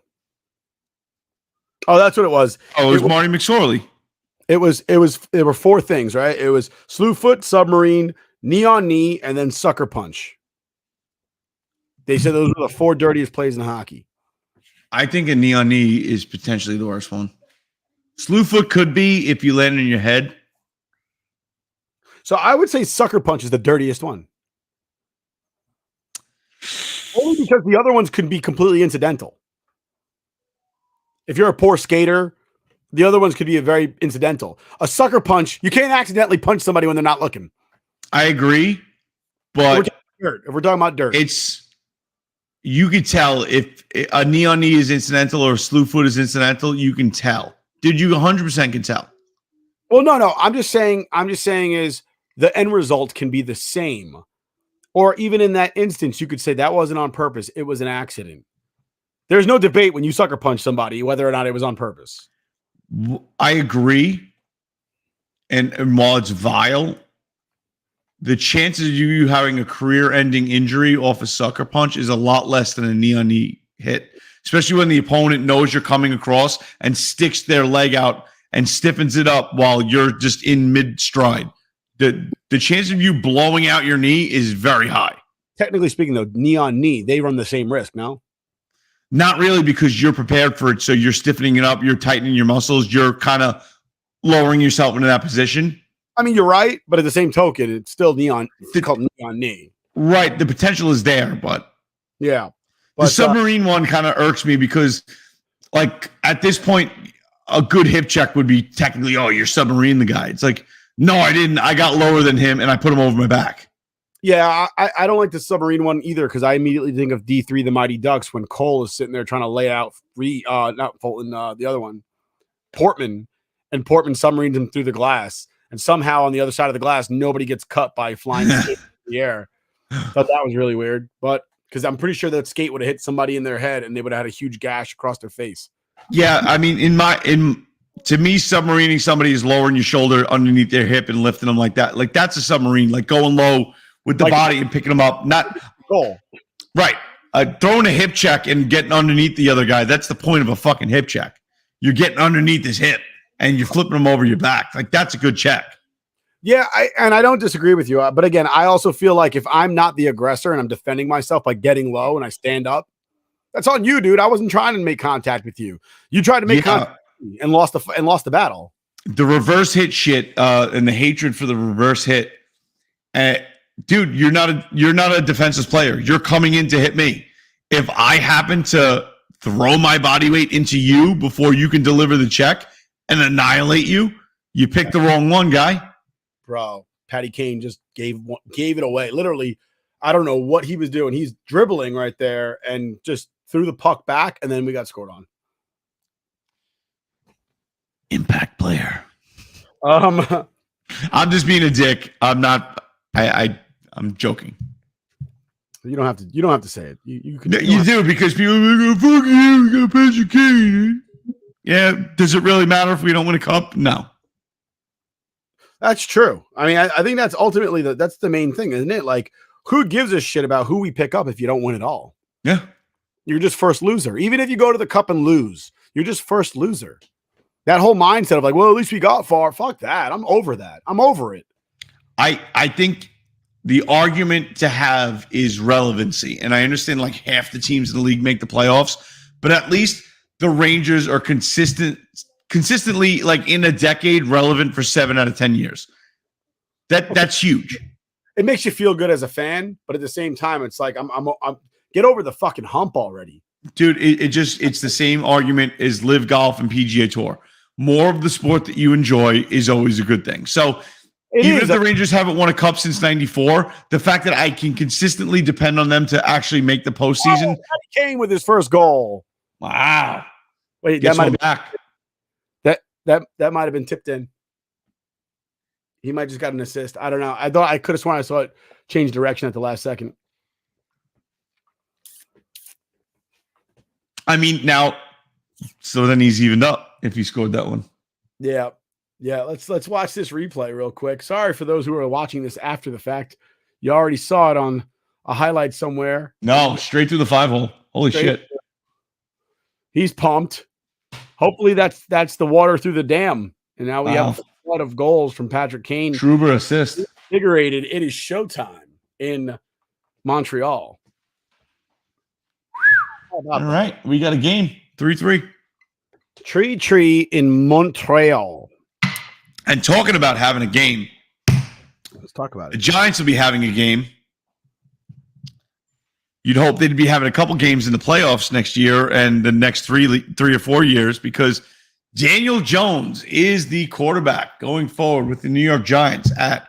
Oh, that's what it was. Oh, it was Marty McSorley. There were four things, right? It was slew foot, submarine, knee on knee, and then sucker punch. They said those were the four dirtiest plays in hockey. I think a knee on knee is potentially the worst one. Slew foot could be if you land in your head. So I would say sucker punch is the dirtiest one. Only because the other ones could be completely incidental. If you're a poor skater, the other ones could be a very incidental. A sucker punch, you can't accidentally punch somebody when they're not looking. I agree, but if we're talking about dirt, you could tell if a knee on knee is incidental or a slew foot is incidental. You can tell. Dude, you 100% can tell. Well, no. I'm just saying is the end result can be the same. Or even in that instance, you could say that wasn't on purpose. It was an accident. There's no debate when you sucker punch somebody whether or not it was on purpose. I agree. And while it's vile, the chances of you having a career-ending injury off a sucker punch is a lot less than a knee-on-knee hit, especially when the opponent knows you're coming across and sticks their leg out and stiffens it up while you're just in mid-stride. The chance of you blowing out your knee is very high. Technically speaking, though, knee on knee, they run the same risk, no? Not really, because you're prepared for it. So you're stiffening it up, you're tightening your muscles, you're kind of lowering yourself into that position. I mean, you're right, but at the same token, it's still it's called knee on knee. Right. The potential is there, but yeah. But, the submarine one kind of irks me because, like, at this point, a good hip check would be technically, oh, you're submarine the guy. It's like, no, I didn't. I got lower than him, and I put him over my back. Yeah, I don't like the submarine one either because I immediately think of D3, the Mighty Ducks, when Cole is sitting there trying to lay out not Fulton, the other one, Portman, and Portman submarines him through the glass. And somehow on the other side of the glass, nobody gets cut by flying skate in the air. Thought that was really weird. But because I'm pretty sure that skate would have hit somebody in their head and they would have had a huge gash across their face. Yeah, I mean, to me, submarining somebody is lowering your shoulder underneath their hip and lifting them like that. Like, that's a submarine, like going low with the body and picking them up. Not goal. Right. Throwing a hip check and getting underneath the other guy. That's the point of a fucking hip check. You're getting underneath his hip and you're flipping him over your back. Like, that's a good check. Yeah, I don't disagree with you. But again, I also feel like if I'm not the aggressor and I'm defending myself by getting low and I stand up, that's on you, dude. I wasn't trying to make contact with you. You tried to make contact and lost the battle. the reverse hit shit and the hatred for the reverse hit. Dude, you're not a defensive player. You're coming in to hit me. If I happen to throw my body weight into you before you can deliver the check and annihilate you, you picked the wrong one, guy. Bro, Patty Kane just gave it away. Literally, I don't know what he was doing. He's dribbling right there and just threw the puck back, and then we got scored on. Impact player. I'm just being a dick. I'm not. I'm joking. You don't have to say it. You do because people are like, oh, fuck you, we got Patrick Kane. Yeah. Does it really matter if we don't win a cup? No. That's true. I mean, I think that's ultimately that's the main thing, isn't it? Like, who gives a shit about who we pick up if you don't win it all? Yeah. You're just first loser. Even if you go to the cup and lose, you're just first loser. That whole mindset of like, well, at least we got far. Fuck that. I'm over that. I'm over it. I think the argument to have is relevancy. And I understand like half the teams in the league make the playoffs, but at least the Rangers are consistently like in a decade relevant for 7 out of 10 years. That's huge. It makes you feel good as a fan, but at the same time, it's like I'm get over the fucking hump already. Dude, it's the same argument as Live Golf and PGA Tour. More of the sport that you enjoy is always a good thing. So even if the Rangers haven't won a cup since '94, the fact that I can consistently depend on them to actually make the postseason. He came with his first goal. Wow. Wait, that might have been tipped in. He might just got an assist. I don't know. I could have sworn I saw it change direction at the last second. I mean, now, so then he's evened up if he scored that one. Yeah. Yeah. Let's watch this replay real quick. Sorry for those who are watching this after the fact. You already saw it on a highlight somewhere. No, straight through the 5-hole. Holy shit. He's pumped. Hopefully that's the water through the dam. And now we have a flood of goals from Patrick Kane. Trouba assist. Invigorated. It is showtime in Montreal. All right. We got a game. 3-3. Tree in Montreal. And talking about having a game. Let's talk about it. The Giants will be having a game. You'd hope they'd be having a couple games in the playoffs next year and the next 3 or 4 years because Daniel Jones is the quarterback going forward with the New York Giants at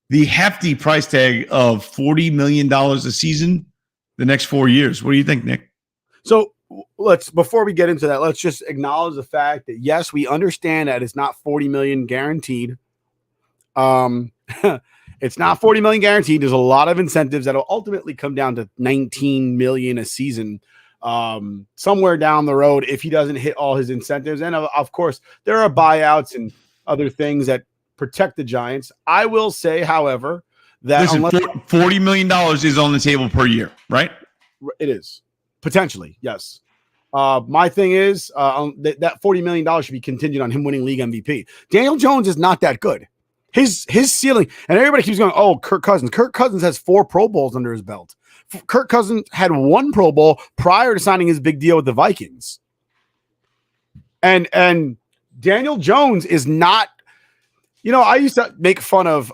the hefty price tag of $40 million a season the next 4 years. What do you think, Nick? So before we get into that, let's just acknowledge the fact that, yes, we understand that it's not $40 million guaranteed. It's not $40 million guaranteed. There's a lot of incentives that'll ultimately come down to $19 million a season somewhere down the road if he doesn't hit all his incentives. And of course, there are buyouts and other things that protect the Giants. I will say, however, that $40 million is on the table per year, right? It is. Potentially, yes. My thing is that $40 million should be contingent on him winning league MVP. Daniel Jones is not that good. His ceiling, and everybody keeps going, oh, Kirk Cousins. Kirk Cousins has 4 Pro Bowls under his belt. Kirk Cousins had 1 Pro Bowl prior to signing his big deal with the Vikings. And Daniel Jones is not, I used to make fun of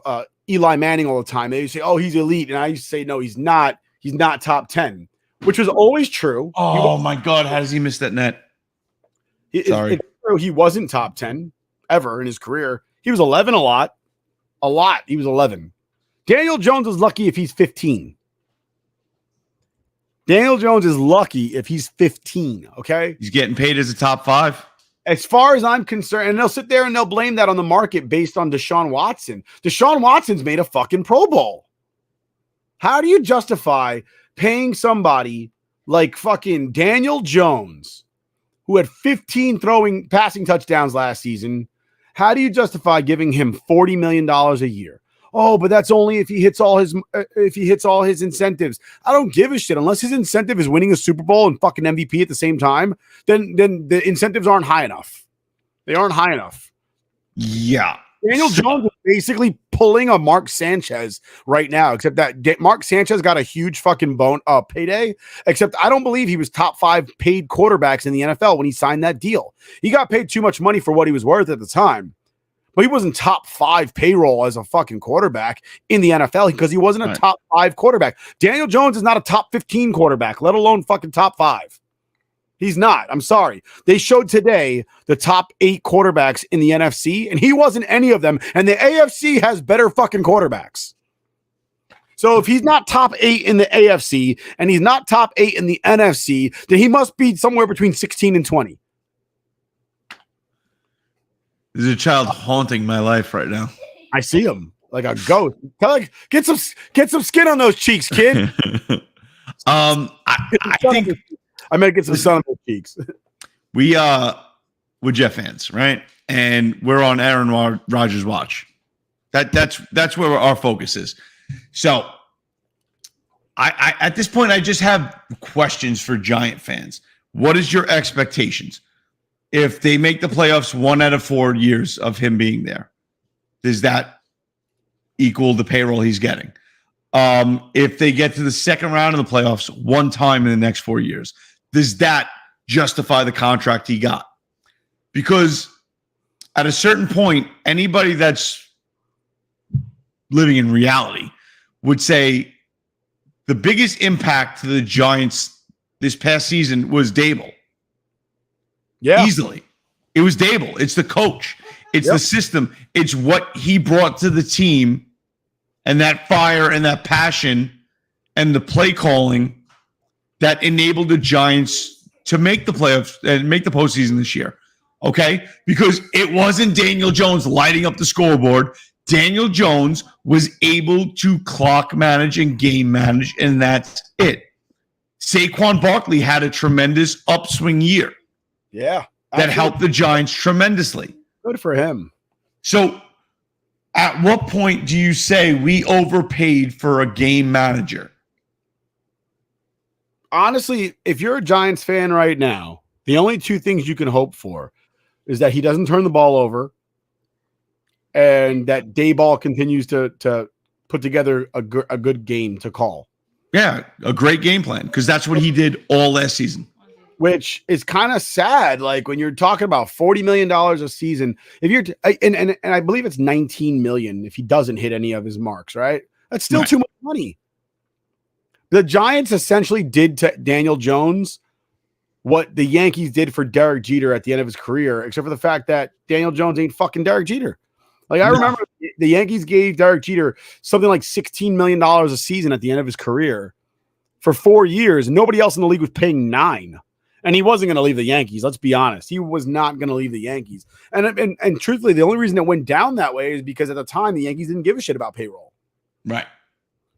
Eli Manning all the time. They used to say, oh, he's elite. And I used to say, no, he's not. He's not top 10. Which was always true. Oh, my God. How does he miss that net? Sorry. It's true. He wasn't top 10 ever in his career. He was 11 a lot. A lot. He was 11. Daniel Jones is lucky if he's 15. Daniel Jones is lucky if he's 15, okay? He's getting paid as a top 5. As far as I'm concerned, and they'll sit there and they'll blame that on the market based on Deshaun Watson. Deshaun Watson's made a fucking Pro Bowl. How do you justify paying somebody like fucking Daniel Jones, who had 15 passing touchdowns last season? How do you justify giving him $40 million a year? Oh, but that's only if he hits all his incentives. I don't give a shit. Unless his incentive is winning a Super Bowl and fucking MVP at the same time, then the incentives aren't high enough. They aren't high enough. Yeah. Daniel Jones is basically pulling a Mark Sanchez right now, except that Mark Sanchez got a huge fucking payday, except I don't believe he was top 5 paid quarterbacks in the NFL when he signed that deal. He got paid too much money for what he was worth at the time. but he wasn't top 5 payroll as a fucking quarterback in the NFL because he wasn't a top 5 quarterback. Daniel Jones is not a top 15 quarterback, let alone fucking top 5. He's not. I'm sorry. They showed today the top 8 quarterbacks in the NFC, and he wasn't any of them. And the AFC has better fucking quarterbacks. So if he's not top 8 in the AFC and he's not top 8 in the NFC, then he must be somewhere between 16 and 20. There's a child haunting my life right now. I see him like a ghost. Get some skin on those cheeks, kid. I think I might get some sun on those cheeks. we're Jet fans, right? And we're on Aaron Rodgers' watch. That's where our focus is. So I at this point, I just have questions for Giant fans. What is your expectations? If they make the playoffs 1 out of 4 years of him being there, does that equal the payroll he's getting? If they get to the second round of the playoffs 1 time in the next 4 years, does that justify the contract he got? Because at a certain point, anybody that's living in reality would say the biggest impact to the Giants this past season was Dable. Yeah. Easily. It was Dable. It's the coach. It's the system. It's what he brought to the team and that fire and that passion and the play calling that enabled the Giants to make the playoffs and make the postseason this year. Okay? Because it wasn't Daniel Jones lighting up the scoreboard. Daniel Jones was able to clock manage and game manage, and that's it. Saquon Barkley had a tremendous upswing year. Yeah. That helped the Giants tremendously. Good for him. So at what point do you say we overpaid for a game manager? Honestly, if you're a Giants fan right now, the only 2 things you can hope for is that he doesn't turn the ball over and that Dayball continues to put together a good game to call. Yeah, a great game plan because that's what he did all last season. Which is kind of sad. Like when you're talking about $40 million a season, if you're and I believe it's 19 million if he doesn't hit any of his marks, right? That's still too much money. The Giants essentially did to Daniel Jones what the Yankees did for Derek Jeter at the end of his career, except for the fact that Daniel Jones ain't fucking Derek Jeter. Like I remember the Yankees gave Derek Jeter something like $16 million a season at the end of his career for 4 years. And nobody else in the league was paying $9 million. And he wasn't going to leave the Yankees. Let's be honest. He was not going to leave the Yankees. And truthfully, the only reason it went down that way is because at the time, the Yankees didn't give a shit about payroll. Right.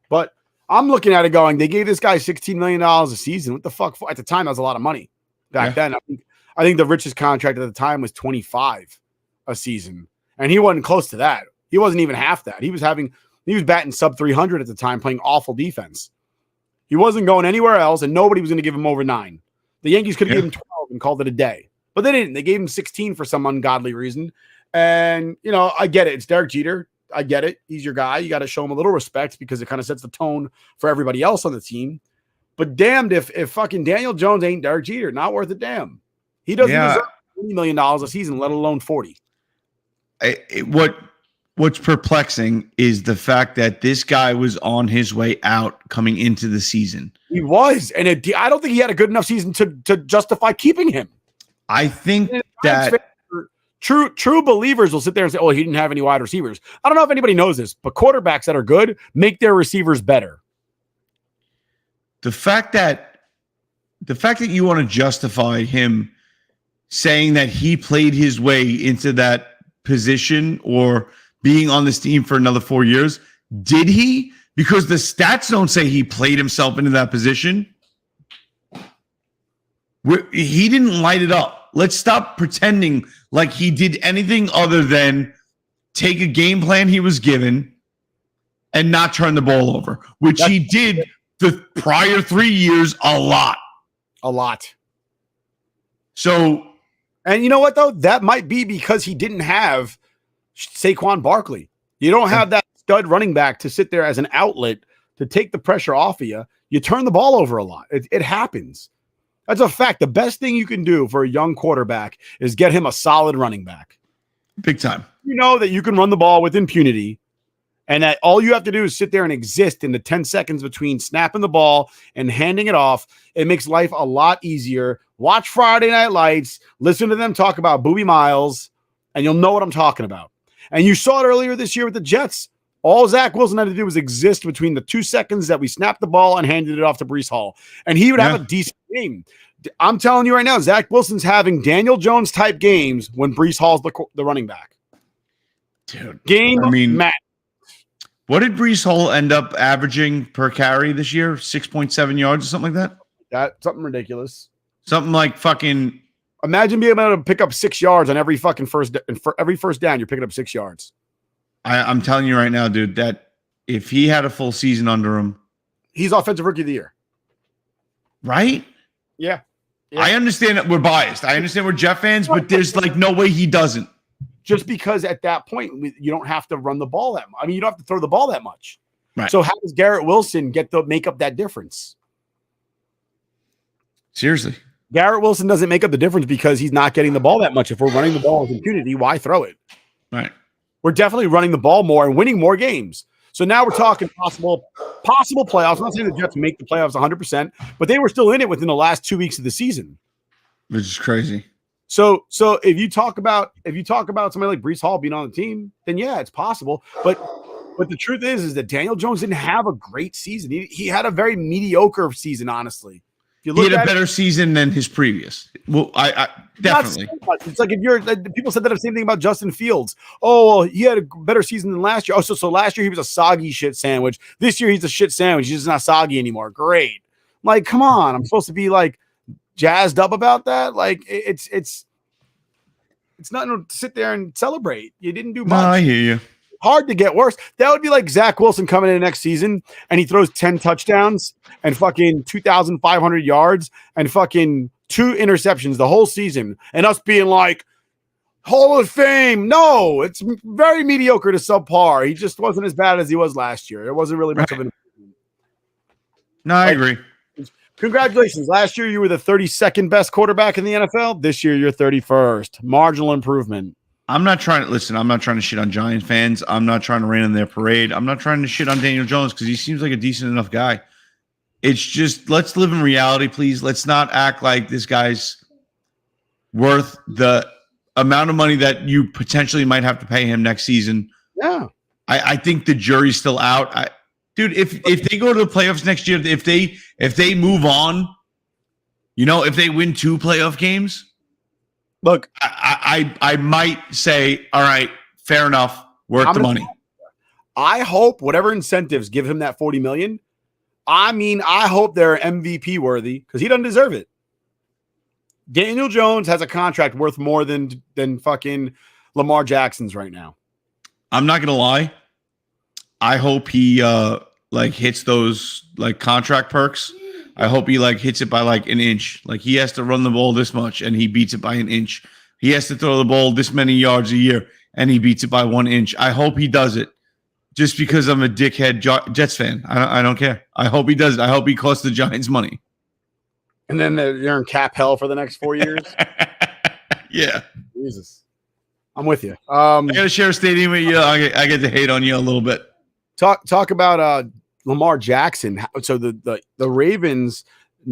But I'm looking at it going, they gave this guy $16 million a season. What the fuck? At the time, that was a lot of money. Back then, I think the richest contract at the time was 25 a season. And he wasn't close to that. He wasn't even half that. He was batting sub 300 at the time, playing awful defense. He wasn't going anywhere else, and nobody was going to give him over 9. The Yankees could have given him 12 and called it a day. But they didn't. They gave him 16 for some ungodly reason. And, I get it. It's Derek Jeter. I get it. He's your guy. You got to show him a little respect because it kind of sets the tone for everybody else on the team. But damned if fucking Daniel Jones ain't Derek Jeter. Not worth a damn. He doesn't deserve $20 million a season, let alone 40. What's perplexing is the fact that this guy was on his way out coming into the season. He was, and I don't think he had a good enough season to justify keeping him. I think that true believers will sit there and say, "Oh, he didn't have any wide receivers." I don't know if anybody knows this, but quarterbacks that are good make their receivers better. The fact that you want to justify him saying that he played his way into that position or being on this team for another 4 years, did he? Because the stats don't say he played himself into that position. He didn't light it up. Let's stop pretending like he did anything other than take a game plan he was given and not turn the ball over, which he did the prior 3 years a lot. A lot. So, and you know what, though? That might be because he didn't have Saquon Barkley. You don't have that stud running back to sit there as an outlet to take the pressure off of you. You turn the ball over a lot. It happens. That's a fact. The best thing you can do for a young quarterback is get him a solid running back. Big time. you know that you can run the ball with impunity and that all you have to do is sit there and exist in the 10 seconds between snapping the ball and handing it off, it makes life a lot easier. Watch Friday Night Lights, listen to them talk about Boobie Miles, and you'll know what I'm talking about. And you saw it earlier this year with the Jets. All Zach Wilson had to do was exist between the 2 seconds that we snapped the ball and handed it off to Breece Hall. And he would have a decent game. I'm telling you right now, Zach Wilson's having Daniel Jones type games when Breece Hall's the running back. Dude, Matt. What did Breece Hall end up averaging per carry this year? 6.7 yards or something like that? That's something ridiculous. Something like fucking. Imagine being able to pick up 6 yards on every fucking first down. You're picking up 6 yards. I'm telling you right now, dude, that if he had a full season under him, he's offensive rookie of the year. Right? Yeah. I understand that we're biased. I understand we're Jeff fans, but there's like no way he doesn't. Just because at that point, you don't have to run the ball that much. I mean, you don't have to throw the ball that much. Right. So how does Garrett Wilson make up that difference? Seriously. Garrett Wilson doesn't make up the difference because he's not getting the ball that much. If we're running the ball with impunity, why throw it? Right. We're definitely running the ball more and winning more games. So now we're talking possible playoffs. I'm not saying the Jets make the playoffs 100%, but they were still in it within the last 2 weeks of the season. Which is crazy. So if you talk about somebody like Breece Hall being on the team, then yeah, it's possible. But the truth is that Daniel Jones didn't have a great season. He had a very mediocre season, honestly. He had a better season than his previous. Well, I definitely. It's like people said that the same thing about Justin Fields. Oh, well, he had a better season than last year. Oh, so last year he was a soggy shit sandwich. This year he's a shit sandwich. He's just not soggy anymore. Great. Like, come on. I'm supposed to be like jazzed up about that. Like, it's nothing to sit there and celebrate. You didn't do much. No, I hear you. Hard to get worse. That would be like Zach Wilson coming in next season and he throws 10 touchdowns and fucking 2,500 yards and fucking 2 interceptions the whole season. And us being like, Hall of Fame. No, it's very mediocre to subpar. He just wasn't as bad as he was last year. It wasn't really much of an improvement. No, I agree. Congratulations. Last year, you were the 32nd best quarterback in the NFL. This year, you're 31st. Marginal improvement. I'm not trying to shit on Giants fans. I'm not trying to rain on their parade. I'm not trying to shit on Daniel Jones because he seems like a decent enough guy. It's just, let's live in reality, please. Let's not act like this guy's worth the amount of money that you potentially might have to pay him next season. Yeah. I think the jury's still out. Dude, if they go to the playoffs next year, if they move on, if they win 2 playoff games, look, I might say, all right, fair enough, worth the money. I hope whatever incentives give him that $40 million. I hope they're MVP worthy because he doesn't deserve it. Daniel Jones has a contract worth more than fucking Lamar Jackson's right now. I'm not gonna lie. I hope he hits those contract perks. I hope he hits it by an inch. Like he has to run the ball this much and he beats it by an inch. He has to throw the ball this many yards a year and he beats it by 1 inch. I hope he does it just because I'm a dickhead Jets fan. I don't care. I hope he does it. I hope he costs the Giants money. And then they're in cap hell for the next 4 years. Yeah. Jesus. I'm with you. I got to share a stadium with you. I get to hate on you a little bit. Talk about Lamar Jackson. So the Ravens,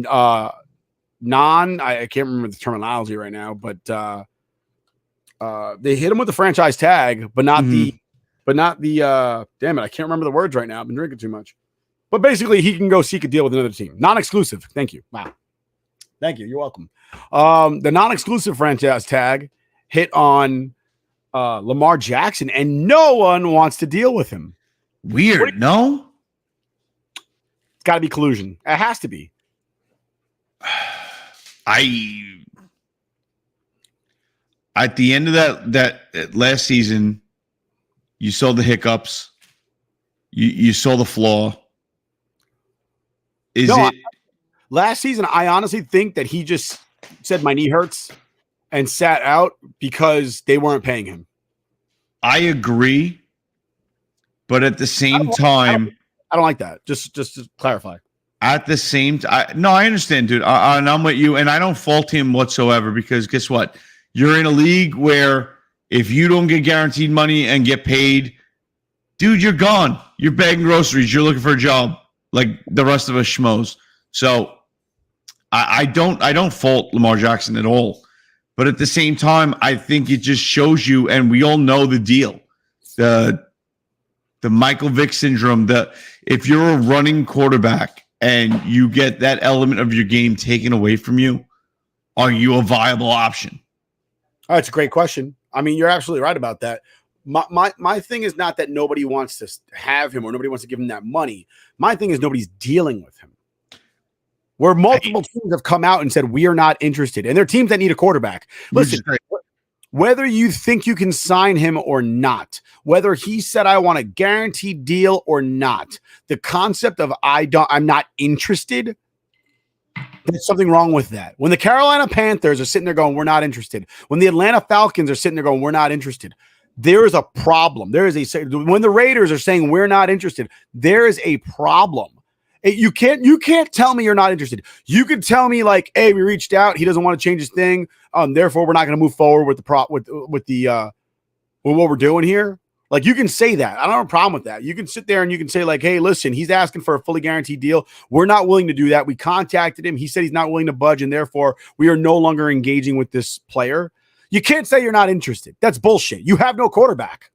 I can't remember the terminology right now, but they hit him with the franchise tag, but not the damn it, I can't remember the words right now. I've been drinking too much. But basically, he can go seek a deal with another team. Non-exclusive. Thank you. Wow. Thank you. You're welcome. The non-exclusive franchise tag hit on Lamar Jackson, and no one wants to deal with him. Weird, no? It's got to be collusion. It has to be. At the end of that last season, you saw the hiccups. You saw the flaw. Last season, I honestly think that he just said my knee hurts and sat out because they weren't paying him. I agree. But at the same time, I don't like that. Just to clarify. At the same time, no, I understand, dude. And I'm with you, and I don't fault him whatsoever because guess what? You're in a league where If you don't get guaranteed money and get paid, dude, you're gone. You're bagging groceries. You're looking for a job like the rest of us schmoes. So I don't fault Lamar Jackson at all. But at the same time, I think it just shows you, and we all know the deal. The Michael Vick syndrome, if you're a running quarterback and you get that element of your game taken away from you, are you a viable option? Oh, that's a great question. I mean, you're absolutely right about that. My thing is not that nobody wants to have him or nobody wants to give him that money. My thing is nobody's dealing with him. Where multiple teams have come out and said, we are not interested. And they're teams that need a quarterback. Listen, whether you think you can sign him or not, whether he said, I want a guaranteed deal or not, the concept of I'm not interested, there's something wrong with that. When the Carolina Panthers are sitting there going, we're not interested. When the Atlanta Falcons are sitting there going, we're not interested. There is a problem. When the Raiders are saying we're not interested, there is a problem. You can't tell me you're not interested. You could tell me like, hey, we reached out. He doesn't want to change his thing. Therefore, we're not going to move forward with with what we're doing here. Like, you can say that. I don't have a problem with that. You can sit there and you can say like, hey, listen, he's asking for a fully guaranteed deal. We're not willing to do that. We contacted him. He said he's not willing to budge, and therefore we are no longer engaging with this player. You can't say you're not interested. That's bullshit. You have no quarterback.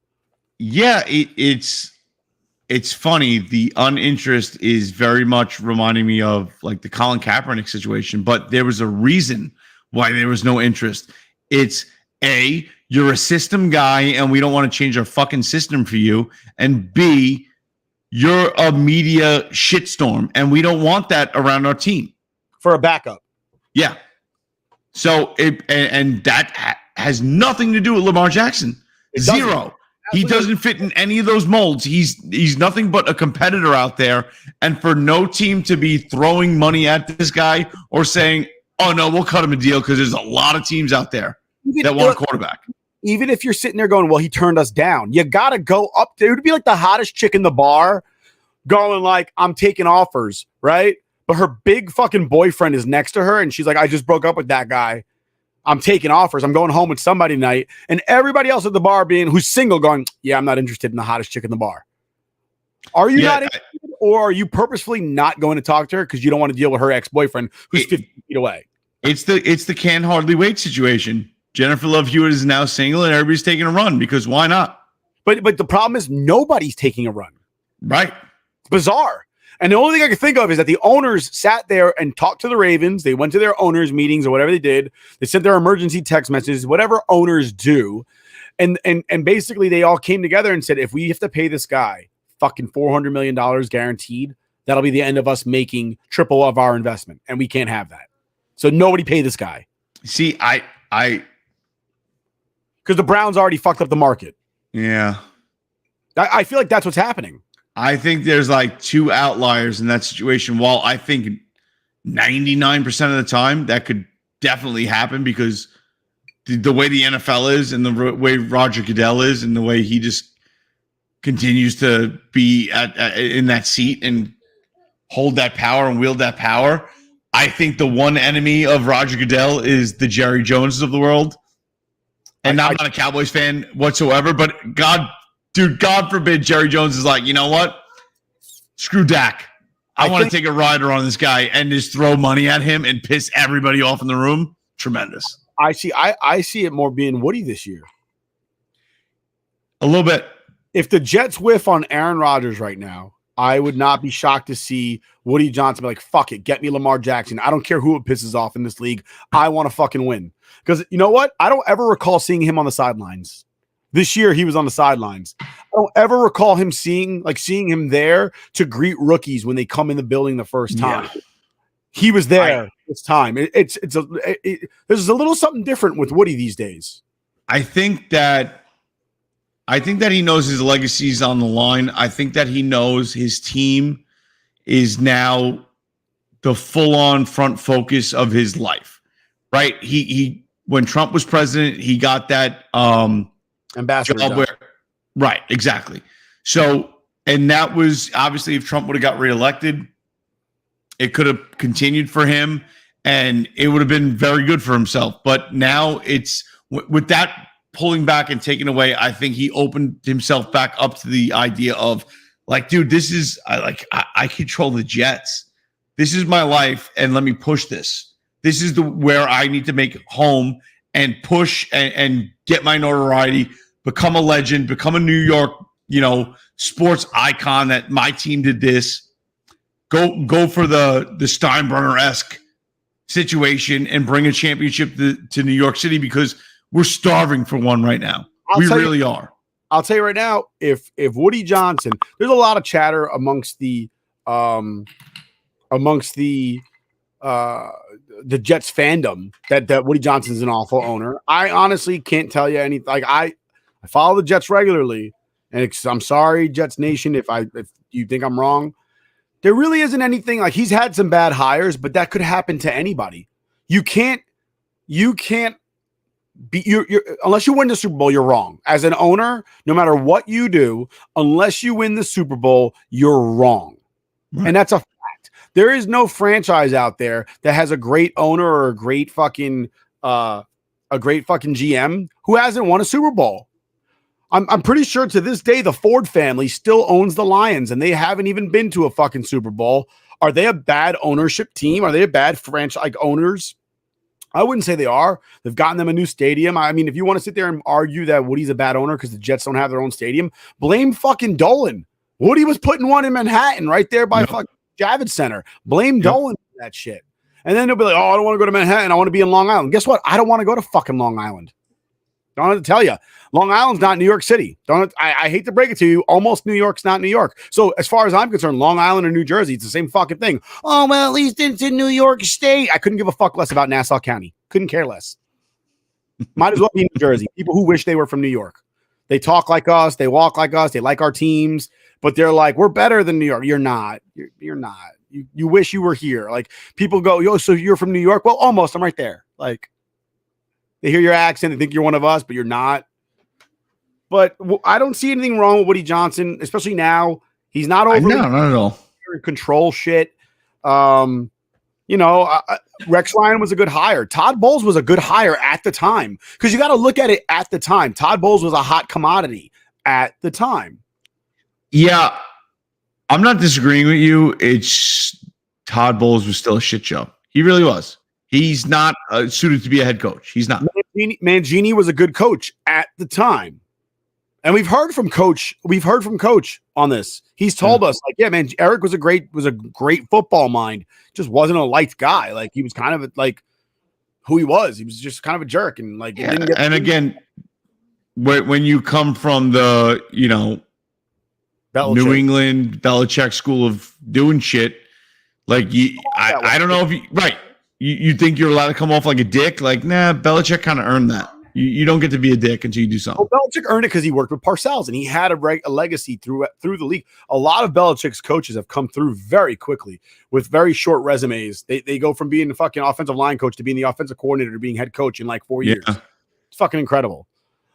Yeah, it's funny. The uninterest is very much reminding me of like the Colin Kaepernick situation, but there was a reason why there was no interest. It's A, you're a system guy and we don't want to change our fucking system for you. And B, you're a media shitstorm and we don't want that around our team. For a backup. Yeah. So that has nothing to do with Lamar Jackson. Zero. He doesn't fit in any of those molds. He's nothing but a competitor out there. And for no team to be throwing money at this guy or saying, oh, no, we'll cut him a deal because there's a lot of teams out there that want a quarterback. Even if you're sitting there going, well, he turned us down. You got to go up there. It would be like the hottest chick in the bar going like, I'm taking offers, right? But her big fucking boyfriend is next to her. And she's like, I just broke up with that guy. I'm taking offers. I'm going home with somebody tonight. And everybody else at the bar who's single going, yeah, I'm not interested in the hottest chick in the bar. Are you not interested, or are you purposefully not going to talk to her because you don't want to deal with her ex-boyfriend who's 50 feet away? It's the can hardly wait situation. Jennifer Love Hewitt is now single and everybody's taking a run because why not? But the problem is nobody's taking a run. Right. It's bizarre. And the only thing I can think of is that the owners sat there and talked to the Ravens. They went to their owners' meetings or whatever they did. They sent their emergency text messages, whatever owners do. And basically they all came together and said, if we have to pay this guy fucking $400 million guaranteed, that'll be the end of us making triple of our investment. And we can't have that. So nobody pay this guy. See, because the Browns already fucked up the market. Yeah. I feel like that's what's happening. I think there's like two outliers in that situation. While I think 99% of the time that could definitely happen because the way the NFL is and the way Roger Goodell is and the way he just continues to be in that seat and hold that power and wield that power. I think the one enemy of Roger Goodell is the Jerry Joneses of the world. And I'm not a Cowboys fan whatsoever, but God forbid Jerry Jones is like, you know what? Screw Dak. I want to take a rider on this guy and just throw money at him and piss everybody off in the room. Tremendous. I see it more being Woody this year. A little bit. If the Jets whiff on Aaron Rodgers right now, I would not be shocked to see Woody Johnson be like, fuck it, get me Lamar Jackson. I don't care who it pisses off in this league. I want to fucking win. Because you know what? I don't ever recall seeing him on the sidelines. This year, he was on the sidelines. I don't ever recall him seeing him there to greet rookies when they come in the building the first time. Yeah. He was there this time. There's a little something different with Woody these days. I think that he knows his legacy's on the line. I think that he knows his team is now the full-on front focus of his life. Right? He when Trump was president, he got that ambassador job. Right, exactly. So, and that was obviously if Trump would have got reelected, it could have continued for him and it would have been very good for himself. But now it's with that pulling back and taking away, I think he opened himself back up to the idea of like, dude, this is I control the Jets. This is my life, and let me push this. This is where I need to make home and push and get my notoriety, become a legend, become a New York, sports icon that my team did this. Go for the Steinbrenner-esque situation and bring a championship to New York City because we're starving for one right now. We really are. I'll tell you right now, if Woody Johnson, there's a lot of chatter amongst the Jets fandom that Woody Johnson's an awful owner. I honestly can't tell you anything. Like I follow the Jets regularly, and I'm sorry, Jets Nation, if you think I'm wrong. There really isn't anything. Like he's had some bad hires, but that could happen to anybody. You can't be you're unless you win the Super Bowl, you're wrong. As an owner, no matter what you do, unless you win the Super Bowl, you're wrong. Right. And that's a fact. There is no franchise out there that has a great owner or a great fucking GM who hasn't won a Super Bowl. I'm pretty sure to this day the Ford family still owns the Lions and they haven't even been to a fucking Super Bowl. Are they a bad ownership team? Are they a bad franchise owners? I wouldn't say they are. They've gotten them a new stadium. I mean, if you want to sit there and argue that Woody's a bad owner because the Jets don't have their own stadium, blame fucking Dolan. Woody was putting one in Manhattan right there by fucking Javits Center. Blame Dolan for that shit. And then they'll be like, oh, I don't want to go to Manhattan. I want to be in Long Island. Guess what? I don't want to go to fucking Long Island. Don't have to tell you. Long Island's not New York City. I hate to break it to you. Almost New York's not New York. So as far as I'm concerned, Long Island or New Jersey, it's the same fucking thing. Oh, well, at least it's in New York State. I couldn't give a fuck less about Nassau County. Couldn't care less. Might as well be New Jersey. People who wish they were from New York. They talk like us. They walk like us. They like our teams. But they're like, we're better than New York. You're not. You're not. You wish you were here. Like people go, yo, so you're from New York? Well, almost. I'm right there. Like they hear your accent. They think you're one of us, but you're not. But I don't see anything wrong with Woody Johnson, especially now. He's not over. No, not at all. Control shit. Rex Ryan was a good hire. Todd Bowles was a good hire at the time because you got to look at it at the time. Todd Bowles was a hot commodity at the time. Yeah, I'm not disagreeing with you. It's Todd Bowles was still a shit show. He really was. He's not suited to be a head coach. He's not. Mangini was a good coach at the time. And we've heard from Coach on this. He's told us, like, yeah, man, Eric was a great football mind. Just wasn't a liked guy. Like he was kind of like who he was. He was just kind of a jerk. And like, and again, when you come from the Belichick. New England Belichick school of doing shit, like I don't know if you think you're allowed to come off like a dick. Like, nah, Belichick kind of earned that. You don't get to be a dick until you do something. Well, Belichick earned it because he worked with Parcells and he had a legacy through the league. A lot of Belichick's coaches have come through very quickly with very short resumes. They go from being the fucking offensive line coach to being the offensive coordinator to being head coach in like 4 years. It's fucking incredible.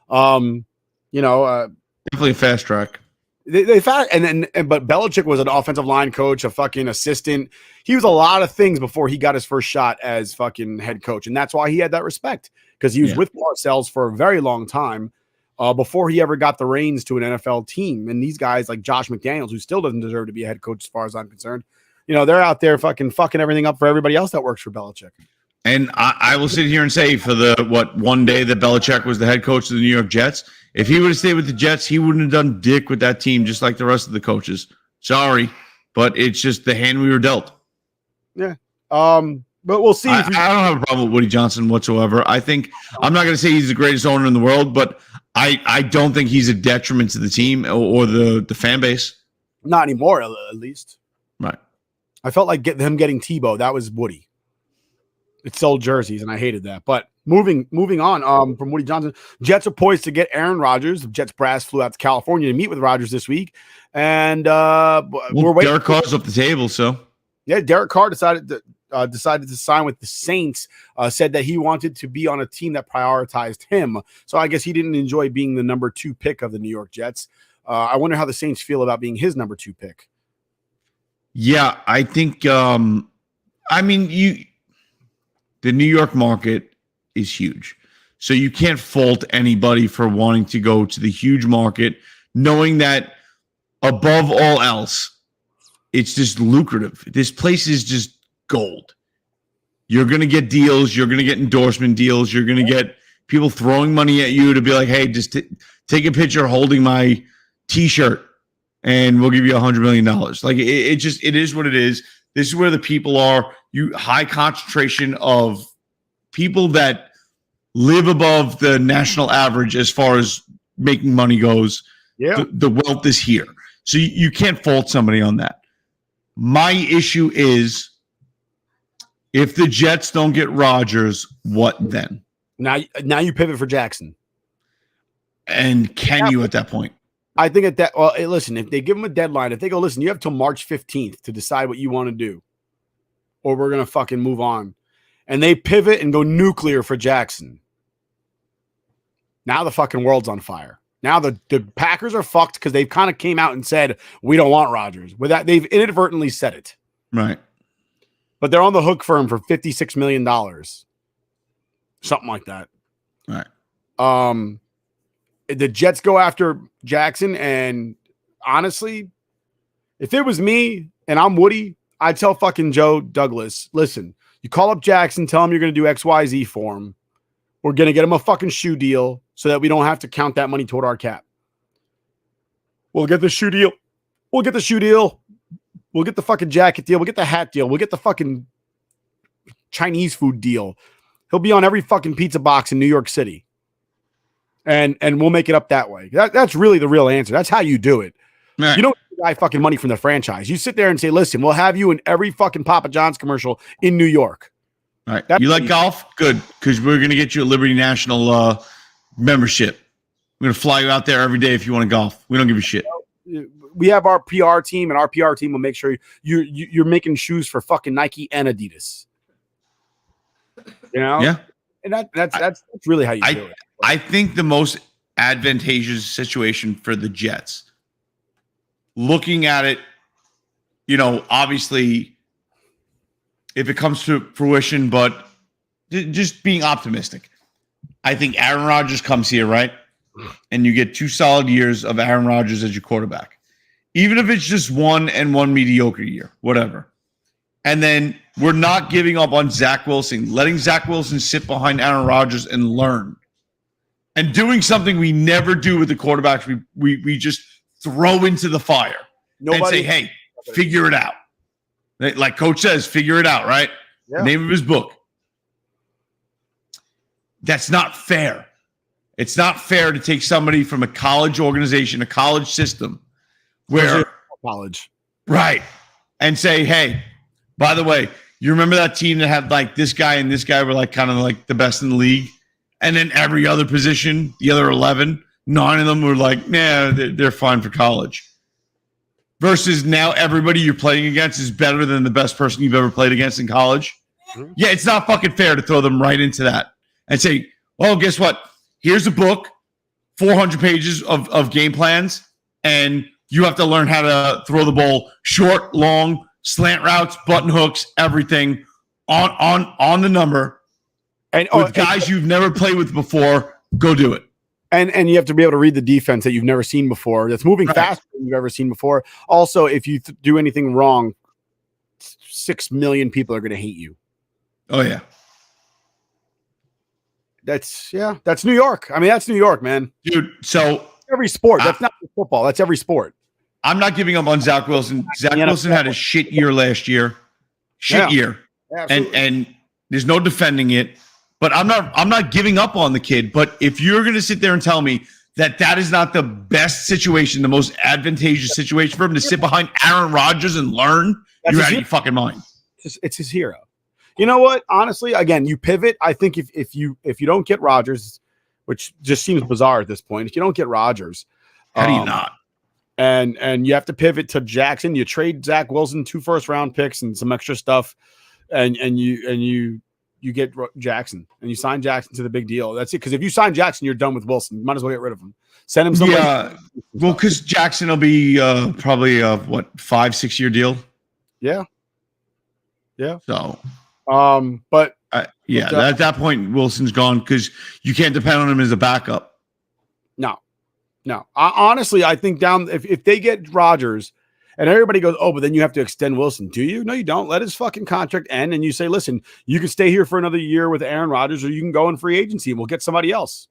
Definitely a fast track. But Belichick was an offensive line coach, a fucking assistant. He was a lot of things before he got his first shot as fucking head coach, and that's why he had that respect because he was with Parcells for a very long time before he ever got the reins to an NFL team. And these guys like Josh McDaniels, who still doesn't deserve to be a head coach as far as I'm concerned, they're out there fucking everything up for everybody else that works for Belichick. And I will sit here and say for one day that Belichick was the head coach of the New York Jets, if he would have stayed with the Jets, he wouldn't have done dick with that team just like the rest of the coaches. Sorry, but it's just the hand we were dealt. Yeah. But we'll see. I don't have a problem with Woody Johnson whatsoever. I think I'm not going to say he's the greatest owner in the world, but I don't think he's a detriment to the team or the fan base. Not anymore, at least. Right. I felt like him getting Tebow. That was Woody. It sold jerseys, and I hated that. But moving on from Woody Johnson, Jets are poised to get Aaron Rodgers. The Jets brass flew out to California to meet with Rodgers this week. And we're waiting. Derek Carr's up the table, so. Yeah, Derek Carr decided to sign with the Saints, said that he wanted to be on a team that prioritized him. So I guess he didn't enjoy being the number 2 pick of the New York Jets. I wonder how the Saints feel about being his number 2 pick. Yeah, I think, the New York market is huge. So you can't fault anybody for wanting to go to the huge market, knowing that above all else, it's just lucrative. This place is just gold. You're going to get deals. You're going to get endorsement deals. You're going to get people throwing money at you to be like, hey, just take a picture holding my T-shirt and we'll give you $100 million. Like it is what it is. This is where the people are. High concentration of people that live above the national average as far as making money goes. Yeah. The wealth is here. So you can't fault somebody on that. My issue is if the Jets don't get Rodgers, what then? Now you pivot for Jackson. And can you at that point? I think at that, well, hey, listen, if they give him a deadline, if they go, listen, you have till March 15th to decide what you want to do, or we're going to fucking move on. And they pivot and go nuclear for Jackson. Now the fucking world's on fire. Now the Packers are fucked because they've kind of came out and said, we don't want Rodgers. With that, they've inadvertently said it. Right. But they're on the hook for him for $56 million. Something like that. Right. The Jets go after Jackson, and honestly, if it was me and I'm Woody, I'd tell fucking Joe Douglas, listen, you call up Jackson, tell him you're going to do XYZ for him. We're going to get him a fucking shoe deal so that we don't have to count that money toward our cap. We'll get the shoe deal. We'll get the shoe deal. We'll get the fucking jacket deal. We'll get the hat deal. We'll get the fucking Chinese food deal. He'll be on every fucking pizza box in New York City. And we'll make it up that way. That's really the real answer. That's how you do it. Right. You don't give the guy fucking money from the franchise. You sit there and say, listen, we'll have you in every fucking Papa John's commercial in New York. All right. You like golf? Good. Because we're going to get you a Liberty National membership. We're going to fly you out there every day if you want to golf. We don't give a shit. We have our PR team, and our PR team will make sure you're making shoes for fucking Nike and Adidas. You know? Yeah. And that's really how you do it. I think the most advantageous situation for the Jets, looking at it, obviously, if it comes to fruition, but just being optimistic, I think Aaron Rodgers comes here, right? And you get 2 solid years of Aaron Rodgers as your quarterback. Even if it's just one mediocre year, whatever. And then we're not giving up on Zach Wilson, letting Zach Wilson sit behind Aaron Rodgers and learn. And doing something we never do with the quarterbacks, we just throw into the fire and say, hey, figure it out. Like Coach says, figure it out, right? Yeah. The name of his book. That's not fair. It's not fair to take somebody from a college organization, a college system, where college, right, and say, hey, by the way, you remember that team that had like this guy and this guy were like kind of like the best in the league? And then every other position, the other 11, 9 of them were like, nah, they're fine for college. Versus now everybody you're playing against is better than the best person you've ever played against in college. Mm-hmm. Yeah, it's not fucking fair to throw them right into that and say, well, guess what? Here's a book, 400 pages of game plans, and you have to learn how to throw the ball short, long, slant routes, button hooks, everything on the number. And with guys you've never played with before, go do it. And you have to be able to read the defense that you've never seen before. That's moving faster than you've ever seen before. Also, if you do anything wrong, 6 million people are going to hate you. Oh yeah. That's New York. I mean, that's New York, man. Dude, so every sport. That's not just football. That's every sport. I'm not giving up on Zach Wilson. Zach Wilson had a shit year last year. Year. And there's no defending it. But I'm not giving up on the kid. But if you're going to sit there and tell me that is not the best situation, the most advantageous situation for him to sit behind Aaron Rodgers and learn, you're out of your fucking mind. It's his hero. You know what? Honestly, again, you pivot. I think if you don't get Rodgers, which just seems bizarre at this point, if you don't get Rodgers, how do you not? And you have to pivot to Jackson. You trade Zach Wilson 2 first-round picks and some extra stuff, and you get Jackson and you sign Jackson to the big deal. That's it. Because if you sign Jackson, you're done with Wilson. You might as well get rid of him. Send him somewhere. Yeah. Well, because Jackson will be probably a 5-6 year deal. Yeah. Yeah. So, but At that point, Wilson's gone because you can't depend on him as a backup. No. Honestly, I think if they get Rodgers and everybody goes, oh, but then you have to extend Wilson. Do you? No, you don't. Let his fucking contract end, and you say, listen, you can stay here for another year with Aaron Rodgers, or you can go in free agency and we'll get somebody else.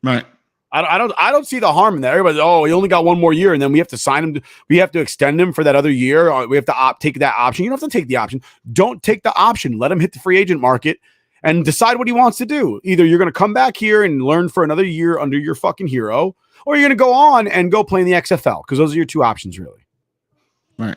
Right. I don't see the harm in that. Everybody's, he only got one more year, and then we have to sign him. We have to extend him for that other year. Or we have to take that option. You don't have to take the option. Don't take the option. Let him hit the free agent market and decide what he wants to do. Either you're going to come back here and learn for another year under your fucking hero, or you're going to go on and go play in the XFL, because those are your two options, really. Right.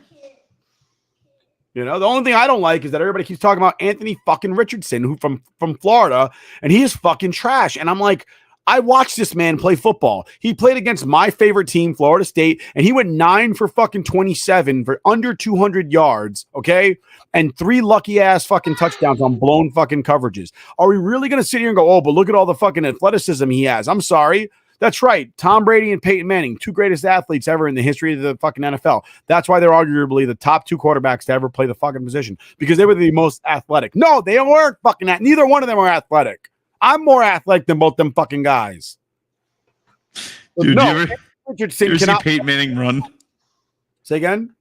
The only thing I don't like is that everybody keeps talking about Anthony fucking Richardson, who from Florida, and he is fucking trash. And I'm like, I watched this man play football. He played against my favorite team, Florida State, and he went 9 for fucking 27 for under 200 yards, okay? And 3 lucky ass fucking touchdowns on blown fucking coverages. Are we really going to sit here and go, but look at all the fucking athleticism he has? I'm sorry. That's right. Tom Brady and Peyton Manning, 2 greatest athletes ever in the history of the fucking NFL. That's why they're arguably the top 2 quarterbacks to ever play the fucking position, because they were the most athletic. No, they weren't fucking neither one of them are athletic. I'm more athletic than both them fucking guys. Dude, you ever see Peyton Manning run? Say again?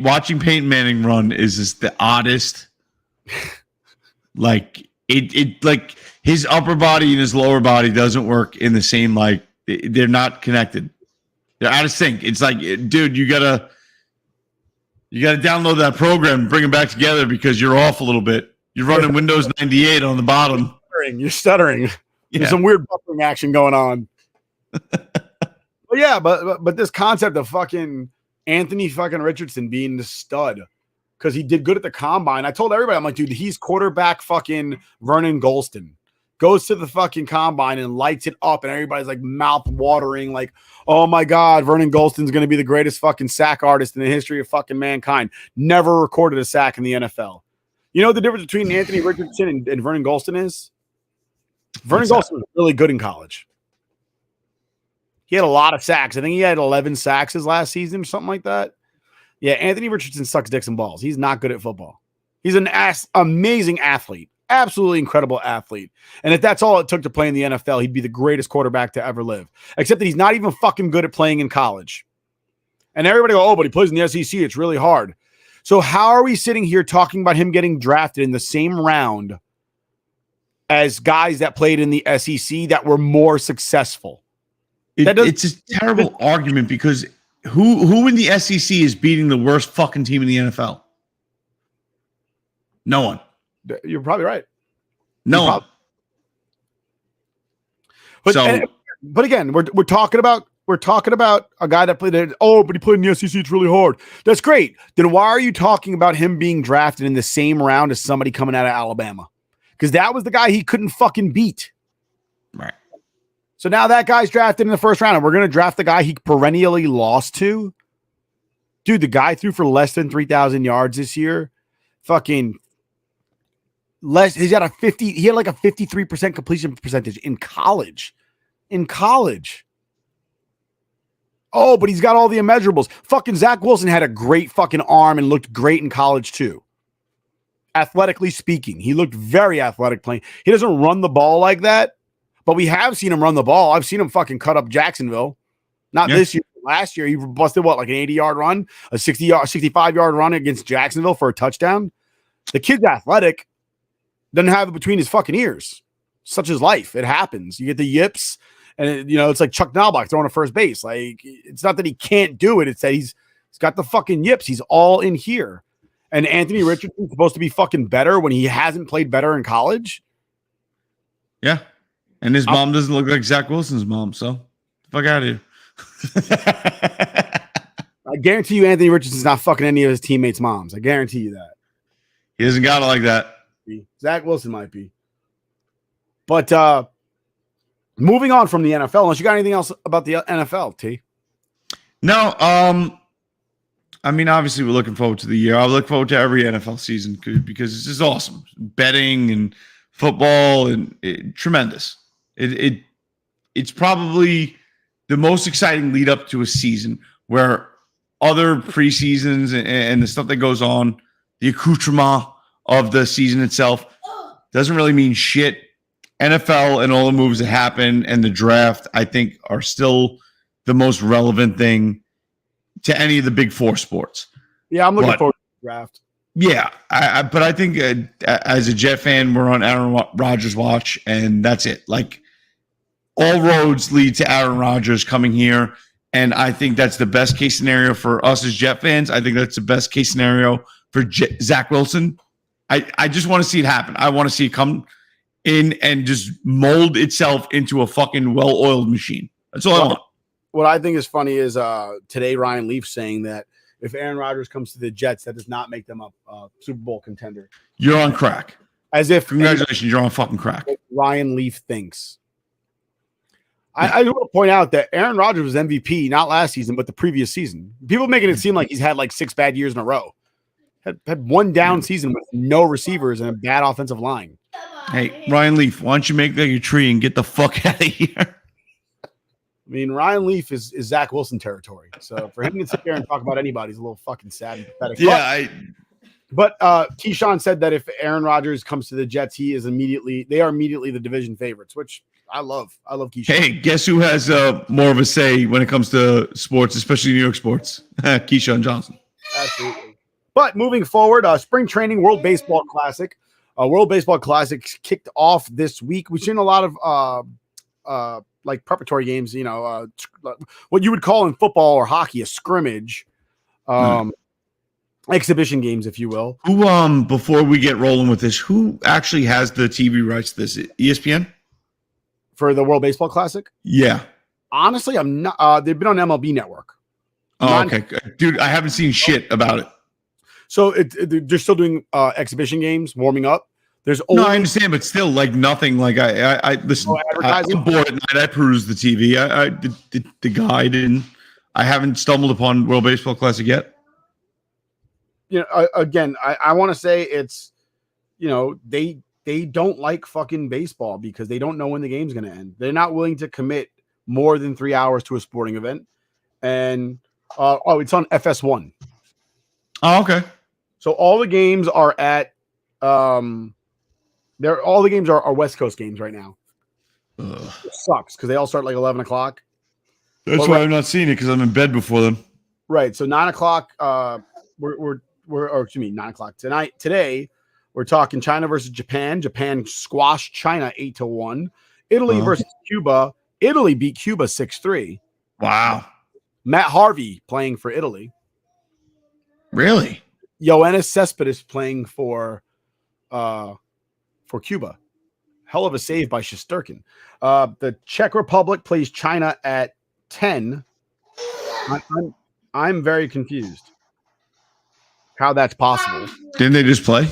Watching Peyton Manning run is just the oddest. Like it like his upper body and his lower body doesn't work in the same, like they're not connected. They're out of sync. It's like, dude, you gotta download that program and bring them back together, because you're off a little bit. You're running Windows 98 on the bottom. You're stuttering. Yeah. There's some weird buffering action going on. But this concept of fucking Anthony fucking Richardson being the stud because he did good at the combine. I told everybody, I'm like, dude, he's quarterback fucking Vernon Golston. Goes to the fucking combine and lights it up, and everybody's like mouth watering, like, oh my God, Vernon Golston's going to be the greatest fucking sack artist in the history of fucking mankind. Never recorded a sack in the NFL. You know what the difference between Anthony Richardson and Vernon Golston is? Vernon Golston was really good in college. He had a lot of sacks. I think he had 11 sacks his last season or something like that. Yeah, Anthony Richardson sucks dicks and balls. He's not good at football. He's an amazing athlete. Absolutely incredible athlete. And if that's all it took to play in the NFL, he'd be the greatest quarterback to ever live. Except that he's not even fucking good at playing in college. And everybody go, but he plays in the SEC. It's really hard. So how are we sitting here talking about him getting drafted in the same round as guys that played in the SEC that were more successful? It's a terrible argument, because who in the SEC is beating the worst fucking team in the NFL? No one. You're probably right. No one. But again, we're talking about a guy that played it. Oh, but he played in the SEC. It's really hard. That's great. Then why are you talking about him being drafted in the same round as somebody coming out of Alabama? Because that was the guy he couldn't fucking beat. Right. So now that guy's drafted in the first round, and we're going to draft the guy he perennially lost to. Dude, the guy threw for less than 3,000 yards this year. Fucking less. He had like a 53% completion percentage in college. Oh, but he's got all the immeasurables. Fucking Zach Wilson had a great fucking arm and looked great in college too. Athletically speaking, he looked very athletic playing. He doesn't run the ball like that, but we have seen him run the ball. I've seen him fucking cut up Jacksonville. Not this year. Last year, he busted like an 80-yard run, a 65-yard run against Jacksonville for a touchdown. The kid's athletic. Doesn't have it between his fucking ears. Such is life. It happens. You get the yips, and it's like Chuck Nalbach throwing a first base. Like, it's not that he can't do it. It's that he's got the fucking yips. He's all in here. And Anthony Richardson's supposed to be fucking better when he hasn't played better in college. Yeah. And his mom doesn't look like Zach Wilson's mom, so fuck out of here. I guarantee you Anthony Richardson's not fucking any of his teammates' moms. I guarantee you that. He hasn't got it like that. Zach Wilson might be. But moving on from the NFL, unless you got anything else about the NFL, T? No, I mean, obviously we're looking forward to the year. I look forward to every NFL season because it's just awesome. Betting and football and tremendous. It's probably the most exciting lead up to a season, where other preseasons and the stuff that goes on, the accoutrement of the season itself, doesn't really mean shit. NFL and all the moves that happen and the draft, I think, are still the most relevant thing to any of the big four sports. Yeah, I'm looking forward to the draft. Yeah, but I think as a Jet fan, we're on Aaron Rodgers' watch, and that's it. Like, all roads lead to Aaron Rodgers coming here, and I think that's the best case scenario for us as Jet fans. I think that's the best case scenario for Zach Wilson. I just want to see it happen. I want to see it come in and just mold itself into a fucking well-oiled machine. That's all I want. What I think is funny is today Ryan Leaf saying that if Aaron Rodgers comes to the Jets, that does not make them a Super Bowl contender. You're on crack. As if congratulations, you're on fucking crack. Ryan Leaf thinks. I want to point out that Aaron Rodgers was MVP not last season, but the previous season. People making it seem like he's had like 6 bad years in a row. Had one down season with no receivers and a bad offensive line. Hey, Ryan Leaf, why don't you make that your tree and get the fuck out of here? I mean, Ryan Leaf is Zach Wilson territory. So for him to sit there and talk about anybody is a little fucking sad and pathetic. Yeah, but Keyshawn said that if Aaron Rodgers comes to the Jets, they are immediately the division favorites, which I love. I love Keyshawn. Hey, guess who has more of a say when it comes to sports, especially New York sports? Keyshawn Johnson. Absolutely. But moving forward, spring training World Baseball Classic. World Baseball Classic kicked off this week. We've seen a lot of like preparatory games, what you would call in football or hockey a scrimmage, exhibition games, if you will. Who, before we get rolling with this, who actually has the TV rights to this? ESPN? For the World Baseball Classic? Yeah. Honestly, I'm not. They've been on MLB Network. Okay. Dude, I haven't seen shit about it. So they're still doing exhibition games, warming up. No, I understand, but still, like nothing. Like I listen. I'm bored at night. I peruse the TV. The guide, and I haven't stumbled upon World Baseball Classic yet. Again, I want to say it's, they don't like fucking baseball because they don't know when the game's going to end. They're not willing to commit more than 3 hours to a sporting event, and it's on FS1. Oh, okay. So all the games are at all the games are West Coast games right now. It sucks because they all start like 11 o'clock. That's why I'm not seeing it because I'm in bed before them. Right. So 9 o'clock. Or 9 o'clock today. We're talking China versus Japan. Japan squashed China 8-1. Italy versus Cuba. Italy beat Cuba 6-3. Wow. Matt Harvey playing for Italy. Really? Yoenis Cespedes playing for Cuba. Hell of a save by Shesterkin. The Czech Republic plays China at 10. I'm very confused how that's possible. Didn't they just play?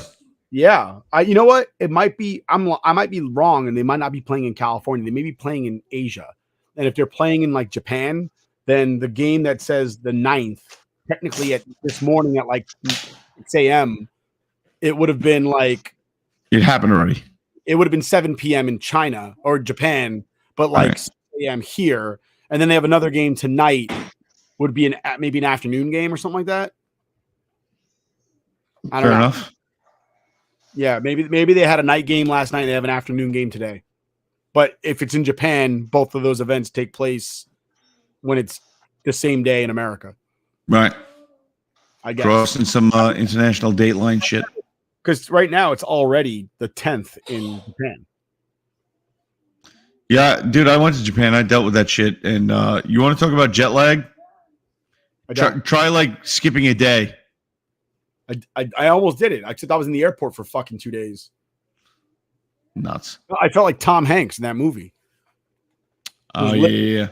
Yeah. You know what? It might be I might be wrong, and they might not be playing in California. They may be playing in Asia. And if they're playing in like Japan, then the game that says the 9th, technically at this morning at like 6 a.m., it would have been like it happened already. It would have been 7 p.m. in China or Japan, but like 6 a.m. here. And then they have another game tonight. Would be maybe an afternoon game or something like that. I don't know. Enough. Yeah, maybe they had a night game last night and they have an afternoon game today. But if it's in Japan, both of those events take place when it's the same day in America. Right. I guess. Crossing some international dateline shit. Because right now it's already the 10th in Japan. Yeah, dude, I went to Japan. I dealt with that shit. And you want to talk about jet lag? Try like skipping a day. I almost did it. Except I was in the airport for fucking 2 days. Nuts. I felt like Tom Hanks in that movie. Oh, yeah.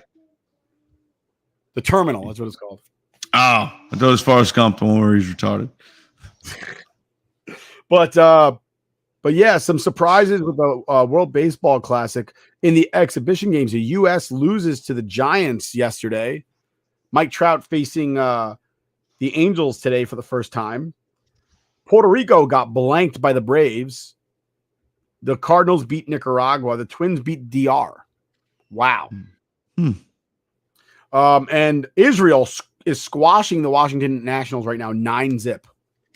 The Terminal, that's what it's called. Oh, I thought it was Forrest Gump, the one where he's retarded. But yeah, some surprises with the World Baseball Classic. In the exhibition games, the U.S. loses to the Giants yesterday. Mike Trout facing the Angels today for the first time. Puerto Rico got blanked by the Braves. The Cardinals beat Nicaragua. The Twins beat DR. Wow. And Israel is squashing the Washington Nationals right now, 9-0.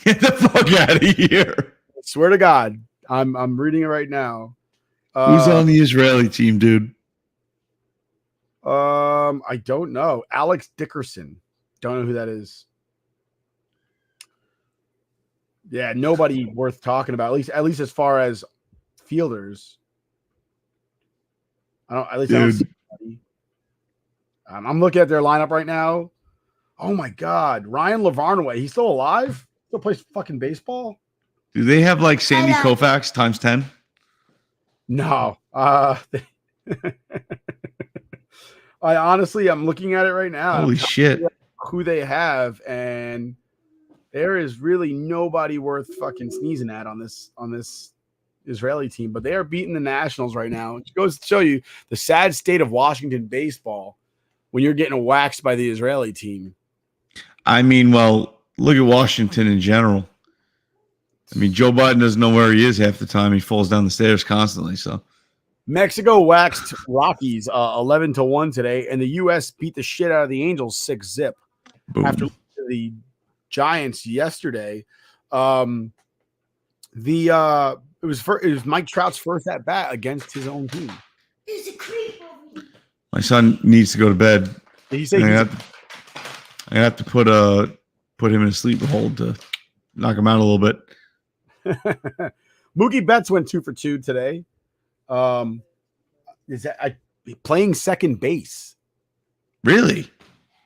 Get the fuck out of here. I swear to God. I'm reading it right now. Who's on the Israeli team, dude? I don't know. Alex Dickerson. Don't know who that is. Yeah, nobody worth talking about. At least as far as fielders. I don't see anybody. I'm looking at their lineup right now. Oh my God, Ryan Lavarnway. He's still alive? Still plays fucking baseball? Do they have like Sandy Koufax times 10? No. I'm looking at it right now. Holy shit. Who they have, and there is really nobody worth fucking sneezing at on this Israeli team, but they are beating the Nationals right now. It goes to show you the sad state of Washington baseball when you're getting waxed by the Israeli team. I mean, well, look at Washington in general. I mean, Joe Biden doesn't know where he is half the time. He falls down the stairs constantly. So Mexico waxed Rockies 11-1 today, and the U.S. beat the shit out of the Angels 6-0 after the Giants yesterday. It was Mike Trout's first at bat against his own team. My son needs to go to bed. Did he say I have to put him in a sleep hold to knock him out a little bit. Mookie Betts went 2 for 2 today. Is that playing second base? Really?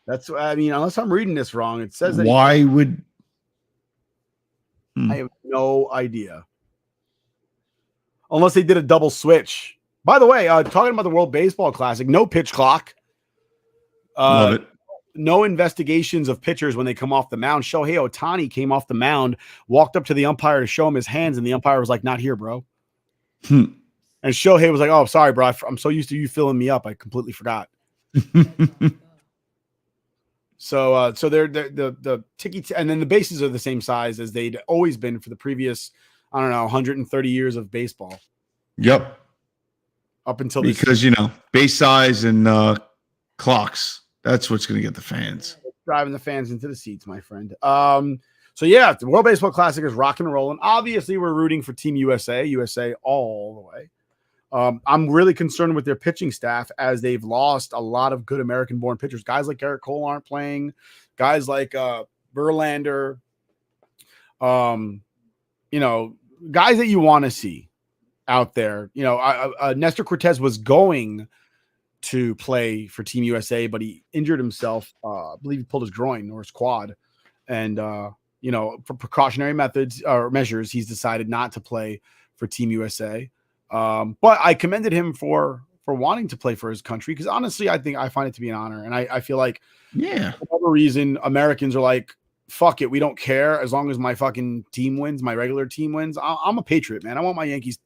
That's, I mean, unless I'm reading this wrong, it says that. Why would I have no idea. Unless they did a double switch. By the way, talking about the World Baseball Classic, no pitch clock. Love it. No investigations of pitchers when they come off the mound. Shohei Ohtani came off the mound, walked up to the umpire to show him his hands, and the umpire was like, "Not here, bro." And Shohei was like, "Oh, sorry, bro. I'm so used to you filling me up, I completely forgot." So they're the ticky, and then the bases are the same size as they'd always been for the previous, I don't know, 130 years of baseball. Yep. Up until because base size and clocks. That's what's going to get the fans. Driving the fans into the seats, my friend. So yeah, the World Baseball Classic is rocking and rolling. Obviously, we're rooting for Team USA all the way. I'm really concerned with their pitching staff as they've lost a lot of good American-born pitchers. Guys like Garrett Cole aren't playing. Guys like Verlander, guys that you want to see out there. Nestor Cortez was going to play for Team USA, but he injured himself. I believe he pulled his groin or his quad. And, for precautionary methods or measures, he's decided not to play for Team USA. But I commended him for wanting to play for his country because honestly, I find it to be an honor. And I feel like, for whatever reason, Americans are like, fuck it, we don't care as long as my fucking team wins, my regular team wins. I'm a patriot, man. I want my Yankees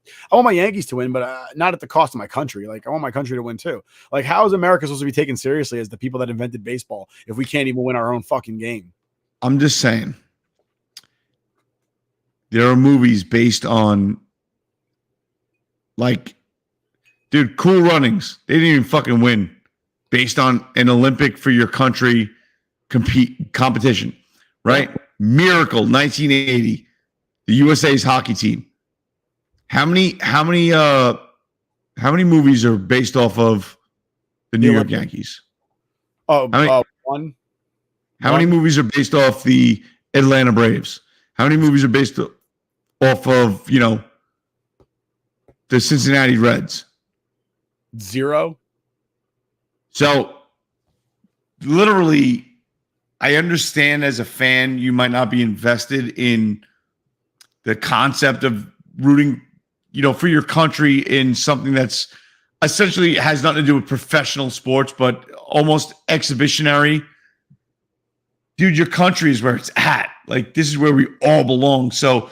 to win, but not at the cost of my country. Like, I want my country to win too. Like, how is America supposed to be taken seriously as the people that invented baseball if we can't even win our own fucking game? I'm just saying. There are movies based on, like, dude, Cool Runnings. They didn't even fucking win. Based on an Olympic for your country competition. Right? Miracle, 1980. The USA's hockey team. How many movies are based off of the New York Yankees? One. How many movies are based off the Atlanta Braves? How many movies are based off of, the Cincinnati Reds? 0. So, literally, I understand as a fan, you might not be invested in the concept of rooting, for your country in something that's essentially has nothing to do with professional sports, but almost exhibitionary. Dude, your country is where it's at. Like, this is where we all belong. So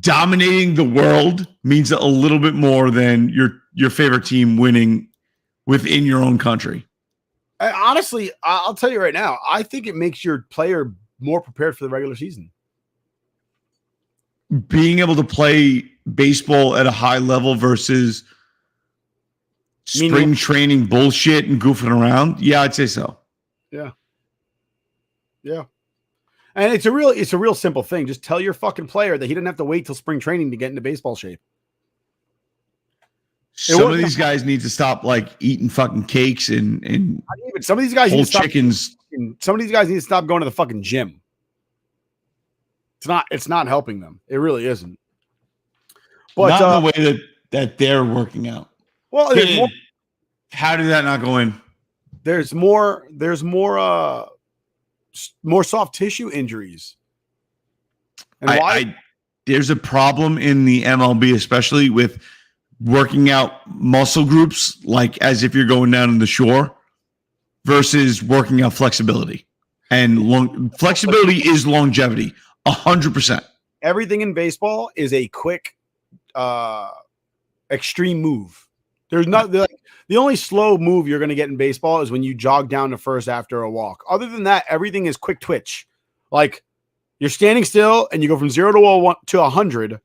dominating the world means a little bit more than your favorite team winning within your own country. Honestly, I'll tell you right now, I think it makes your player more prepared for the regular season. Being able to play baseball at a high level versus spring training bullshit and goofing around. Yeah, I'd say so. Yeah. And it's a real simple thing. Just tell your fucking player that he didn't have to wait till spring training to get into baseball shape. Some of these guys need to stop like eating fucking cakes and some of these guys whole chickens. Some of these guys need to stop going to the fucking gym. It's not helping them. It really isn't. But not in the way that they're working out. Well, how did that not go in? There's more soft tissue injuries. And why? There's a problem in the MLB, especially with working out muscle groups, like as if you're going down in the shore, versus working out flexibility. And flexibility is longevity, 100%. Everything in baseball is a quick, extreme move. There's not the only slow move you're going to get in baseball is when you jog down to first after a walk. Other than that, everything is quick twitch. Like you're standing still and you go from 0 to 100,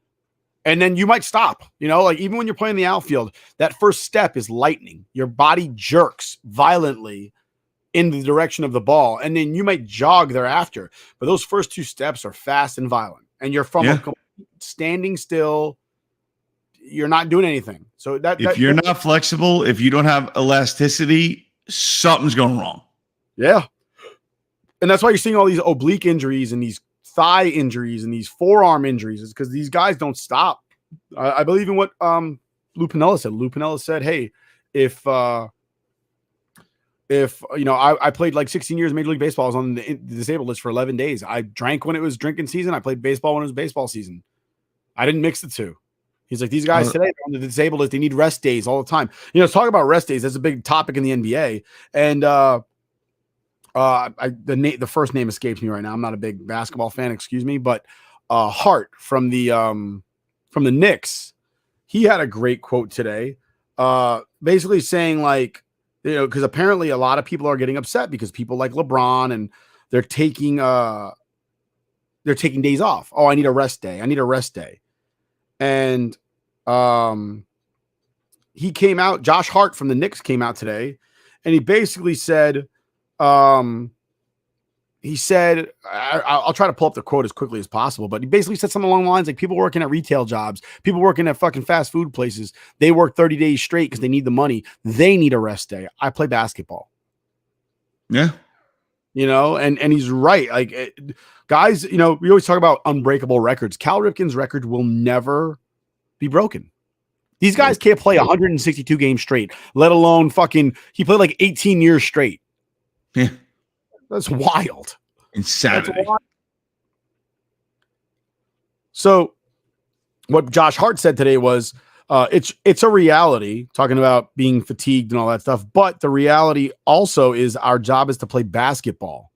and then you might stop. You know, like even when you're playing the outfield, that first step is lightning. Your body jerks violently in the direction of the ball, and then you might jog thereafter. But those first two steps are fast and violent, and you're from standing still. You're not doing anything. So if you're not flexible, if you don't have elasticity, something's going wrong. Yeah. And that's why you're seeing all these oblique injuries and these thigh injuries and these forearm injuries, is because these guys don't stop. I believe in what Lou Piniella said. Lou Piniella said, hey, if you know, I played like 16 years of Major League Baseball. I was on the disabled list for 11 days. I drank when it was drinking season. I played baseball when it was baseball season. I didn't mix the two. He's like, these guys today on the disabled list, they need rest days all the time. You know, talk about rest days. That's a big topic in the NBA. And the first name escapes me right now. I'm not a big basketball fan, excuse me, but Hart from the Knicks, he had a great quote today, basically saying like, you know, because apparently a lot of people are getting upset because people like LeBron and they're taking days off. Oh, I need a rest day. I need a rest day. And he came out, Josh Hart from the Knicks came out today, and he basically said, I'll try to pull up the quote as quickly as possible, but he basically said something along the lines like people working at retail jobs, people working at fucking fast food places, they work 30 days straight because they need the money. They need a rest day. I play basketball. Yeah. You know, and he's right. Like guys, you know, we always talk about unbreakable records. Cal Ripken's record will never be broken. These guys can't play 162 games straight, let alone he played like 18 years straight. Yeah. That's wild. Insanity. That's wild. So what Josh Hart said today was, it's a reality, talking about being fatigued and all that stuff. But the reality also is our job is to play basketball.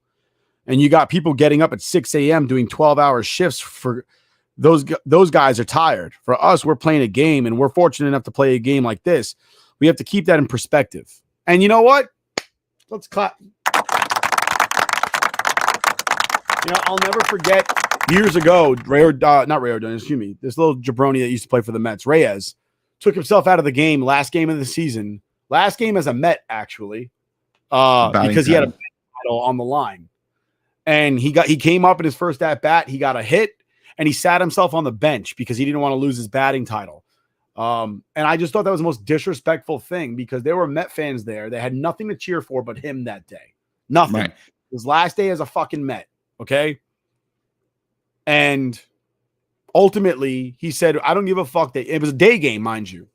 And you got people getting up at 6 a.m. doing 12-hour shifts. For those guys are tired. For us, we're playing a game, and we're fortunate enough to play a game like this. We have to keep that in perspective. And you know what? Let's clap. You know, I'll never forget years ago, this little jabroni that used to play for the Mets, Reyes, took himself out of the game last game of the season. Last game as a Met, actually, because he had a title on the line. And he came up in his first at bat. He got a hit, and he sat himself on the bench because he didn't want to lose his batting title. And I just thought that was the most disrespectful thing because there were Met fans there. They had nothing to cheer for but him that day. Nothing. Right. His last day as a fucking Met. Okay. And ultimately, he said, I don't give a fuck. That it was a day game, mind you.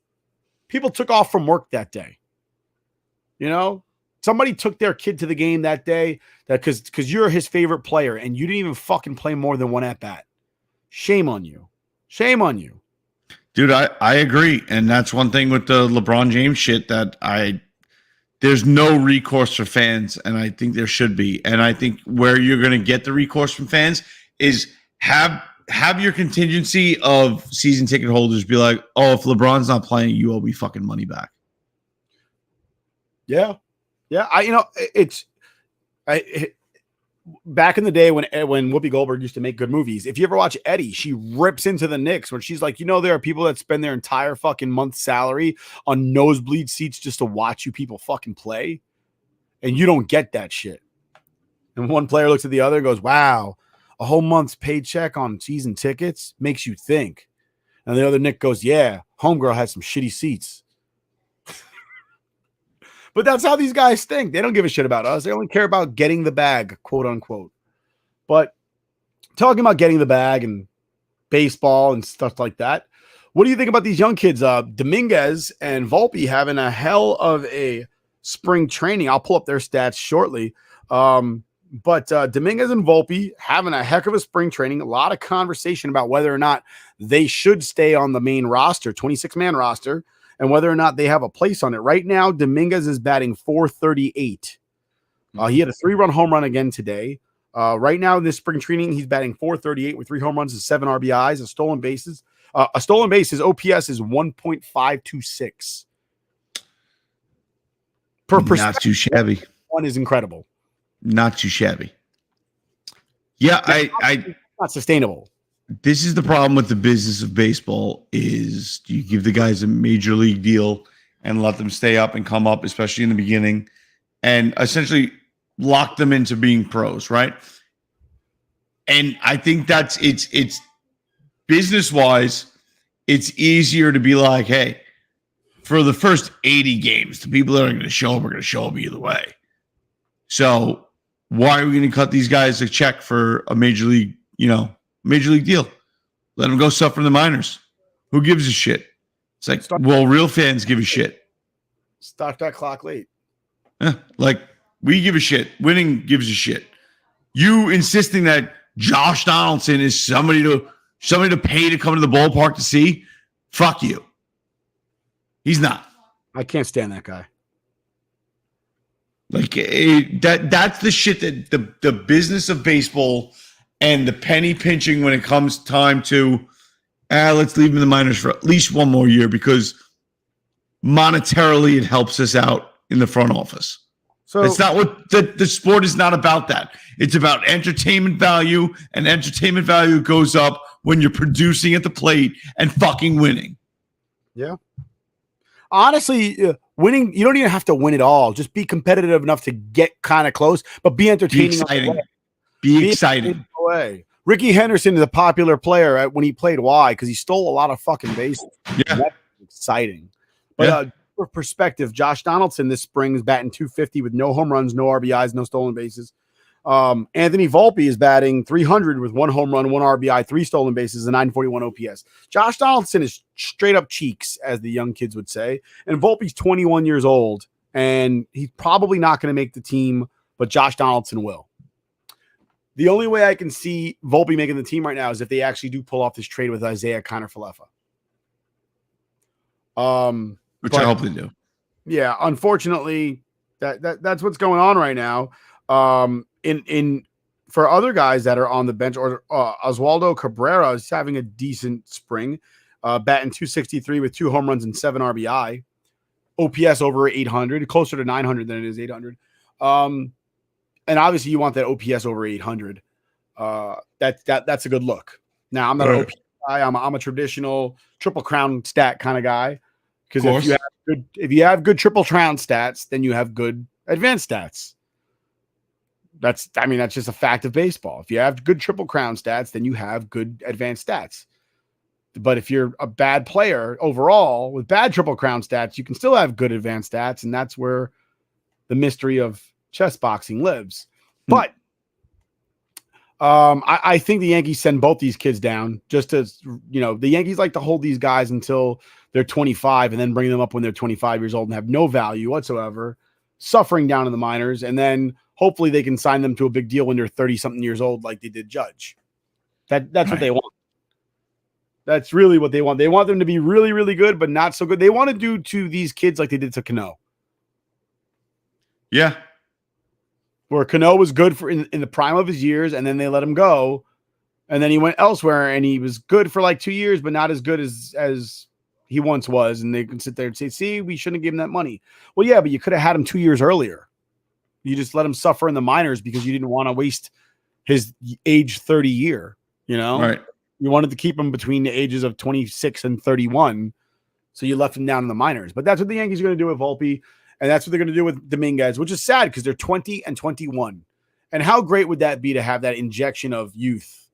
People took off from work that day. You know, somebody took their kid to the game that day because you're his favorite player and you didn't even fucking play more than one at bat. Shame on you. Shame on you. Dude, I agree. And that's one thing with the LeBron James shit that there's no recourse for fans. And I think there should be. And I think where you're going to get the recourse from fans is have your contingency of season ticket holders be like, oh, if LeBron's not playing, you owe me fucking money back. Yeah. Yeah. Back in the day when Whoopi Goldberg used to make good movies, if you ever watch Eddie, she rips into the Knicks when she's like, you know, there are people that spend their entire fucking month's salary on nosebleed seats just to watch you people fucking play. And you don't get that shit. And one player looks at the other and goes, wow, a whole month's paycheck on season tickets makes you think. And the other Nick goes, yeah, homegirl had some shitty seats. But that's how these guys think. They don't give a shit about us. They only care about getting the bag, quote unquote. But talking about getting the bag and baseball and stuff like that, what do you think about these young kids? Dominguez and Volpe having a hell of a spring training. I'll pull up their stats shortly. But Dominguez and Volpe having a heck of a spring training. A lot of conversation about whether or not they should stay on the main roster, 26-man roster, and whether or not they have a place on it. Right now, Dominguez is batting .438. He had a 3-run home run again today. Right now in this spring training, he's batting .438 with 3 home runs and 7 RBIs, a stolen bases. A stolen base, his OPS is 1.526. Per perspective, not too shabby. One is incredible. Not too shabby. Yeah, I not sustainable. This is the problem with the business of baseball is you give the guys a major league deal and let them stay up and come up, especially in the beginning, and essentially lock them into being pros, right? And I think that's it's business-wise, it's easier to be like, hey, for the first 80 games, the people that are going to show up are going to show up either way. So why are we going to cut these guys a check for a major league deal? Let them go suffer in the minors. Who gives a shit? It's like, well, real fans give a shit. Start that clock late. Yeah, like we give a shit. Winning gives a shit. You insisting that Josh Donaldson is somebody to pay to come to the ballpark to see? Fuck you. He's not. I can't stand that guy. Like that's the shit that the business of baseball and the penny pinching when it comes time to let's leave him in the minors for at least one more year because monetarily it helps us out in the front office. So it's not what the sport is not about that. It's about entertainment value, and entertainment value goes up when you're producing at the plate and fucking winning. Yeah. Honestly, winning, you don't even have to win it all. Just be competitive enough to get kind of close, but be entertaining. Be exciting. Be exciting. Ricky Henderson is a popular player when he played. Why? Because he stole a lot of fucking bases. Yeah. That's exciting. But for perspective, Josh Donaldson this spring is batting .250 with no home runs, no RBIs, no stolen bases. Anthony Volpe is batting .300 with 1 home run, 1 RBI, 3 stolen bases, and 941 OPS. Josh Donaldson is straight up cheeks, as the young kids would say. And Volpe's 21 years old, and he's probably not going to make the team, but Josh Donaldson will. The only way I can see Volpe making the team right now is if they actually do pull off this trade with Isaiah Kiner-Falefa. Which I hope they do. Yeah, unfortunately, that's what's going on right now. For other guys that are on the bench, or Oswaldo Cabrera is having a decent spring, batting .263 with 2 home runs and 7 RBI, OPS over 800, closer to 900 than it is 800. And obviously you want that OPS over 800. That's a good look. Now I'm not an OPS guy. I'm a traditional Triple Crown stat kind of guy. Because if you have good Triple Crown stats, then you have good advanced stats. That's just a fact of baseball. If you have good Triple Crown stats, then you have good advanced stats. But if you're a bad player overall with bad Triple Crown stats, you can still have good advanced stats, and that's where the mystery of chess boxing lives. But I think the Yankees send both these kids down just as, the Yankees like to hold these guys until they're 25 and then bring them up when they're 25 years old and have no value whatsoever, suffering down in the minors. And then hopefully they can sign them to a big deal when they're 30 something years old, like they did Judge. That's right. What they want. That's really what they want. They want them to be really, really good, but not so good. They want to do to these kids like they did to Cano. Yeah. Where Cano was good for in the prime of his years, and then they let him go. And then he went elsewhere, and he was good for like 2 years, but not as good as he once was. And they can sit there and say, see, we shouldn't have given him that money. Well, yeah, but you could have had him 2 years earlier. You just let him suffer in the minors because you didn't want to waste his age 30 year, Right. You wanted to keep him between the ages of 26 and 31. So you left him down in the minors. But that's what the Yankees are going to do with Volpe. And that's what they're going to do with Dominguez, which is sad because they're 20 and 21. And how great would that be to have that injection of youth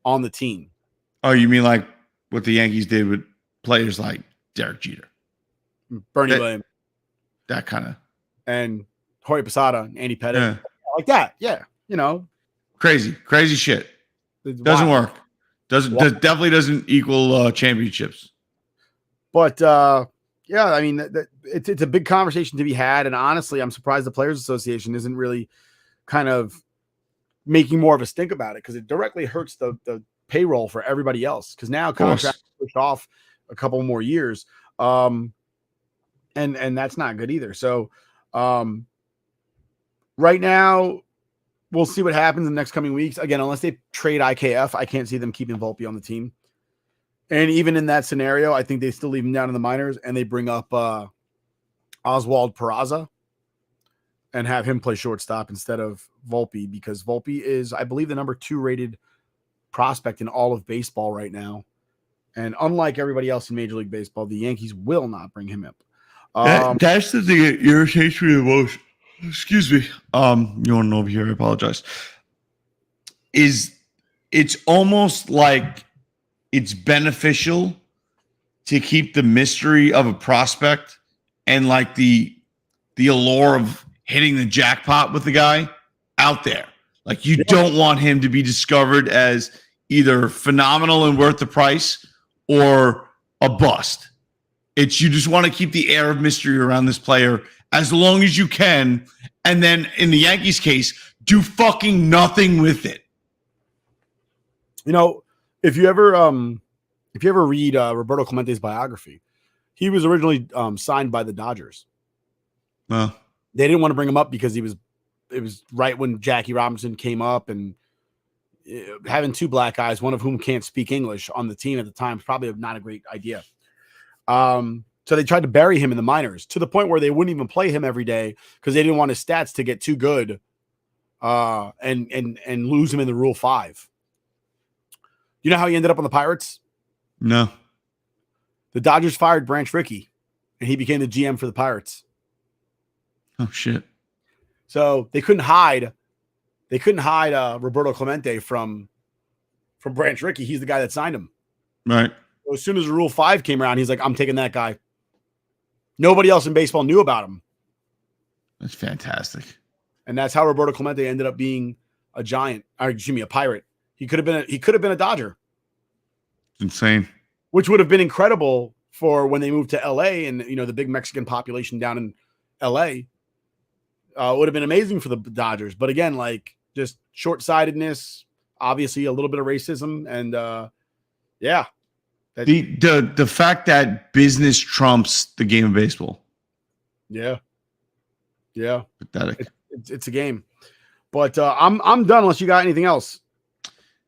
on the team? Oh, you mean like what the Yankees did with players like Derek Jeter, Bernie Williams, that kind of, and Jorge Posada, Andy Pettitte, like that. Yeah, crazy shit. Doesn't work. Definitely doesn't equal championships. But yeah, I mean, it's a big conversation to be had, and honestly, I'm surprised the Players Association isn't really kind of making more of a stink about it, because it directly hurts the payroll for everybody else, because now contracts pushed off a couple more years, and that's not good either. So right now we'll see what happens in the next coming weeks. Again, unless they trade IKF, I can't see them keeping Volpe on the team. And even in that scenario, I think they still leave him down in the minors and they bring up Oswald Peraza and have him play shortstop instead of Volpe, because Volpe is, I believe, the number 2 rated prospect in all of baseball right now. And unlike everybody else in Major League Baseball, the Yankees will not bring him up. That's the thing that irritates me the most. Excuse me. You want to know over here? I apologize. It's almost like it's beneficial to keep the mystery of a prospect and like the allure of hitting the jackpot with the guy out there. Like you don't want him to be discovered as either phenomenal and worth the price or a bust. You just want to keep the air of mystery around this player as long as you can. And then in the Yankees case, do fucking nothing with it. If you ever read Roberto Clemente's biography, he was originally signed by the Dodgers. Well, they didn't want to bring him up because it was right when Jackie Robinson came up, and having 2 black guys, one of whom can't speak English, on the team at the time is probably not a great idea. So they tried to bury him in the minors to the point where they wouldn't even play him every day because they didn't want his stats to get too good and lose him in the Rule 5. You know how he ended up on the Pirates? No. The Dodgers fired Branch Rickey, and he became the GM for the Pirates. Oh, shit. So they couldn't hide Roberto Clemente from Branch Rickey. He's the guy that signed him. Right. So as soon as Rule 5 came around, he's like, I'm taking that guy. Nobody else in baseball knew about him. That's fantastic. And that's how Roberto Clemente ended up being a Pirate. He could have been a Dodger. It's insane. Which would have been incredible for when they moved to LA, and the big Mexican population down in LA. Would have been amazing for the Dodgers. But again, like, just short-sightedness, obviously a little bit of racism, and yeah. The fact that business trumps the game of baseball. Yeah. Yeah. Pathetic. It's a game. But I'm done unless you got anything else.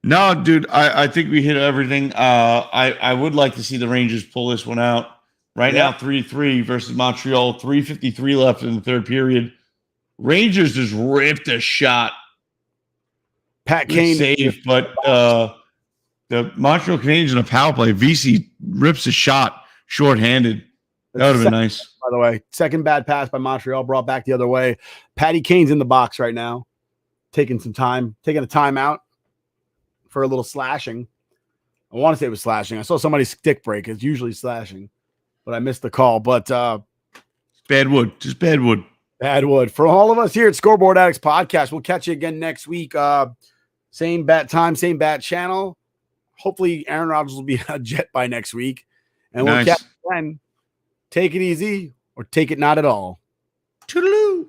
No, dude, I think we hit everything. I would like to see the Rangers pull this one out. Right now, 3-3 versus Montreal, 3:53 left in the third period. Rangers just ripped a shot. Pat Kane save, but the Montreal Canadiens in a power play, VC rips a shot shorthanded. That would have been nice. By the way, second bad pass by Montreal, brought back the other way. Patty Kane's in the box right now, taking a timeout for a little slashing. I want to say it was slashing. I saw somebody stick break. It's usually slashing, but I missed the call. But bad wood, just bad wood. Bad wood. For all of us here at Scoreboard Addicts Podcast, we'll catch you again next week. Same bat time, same bat channel. Hopefully Aaron Rodgers will be a Jet by next week. And we'll catch you then. Take it easy or take it not at all. Toodaloo.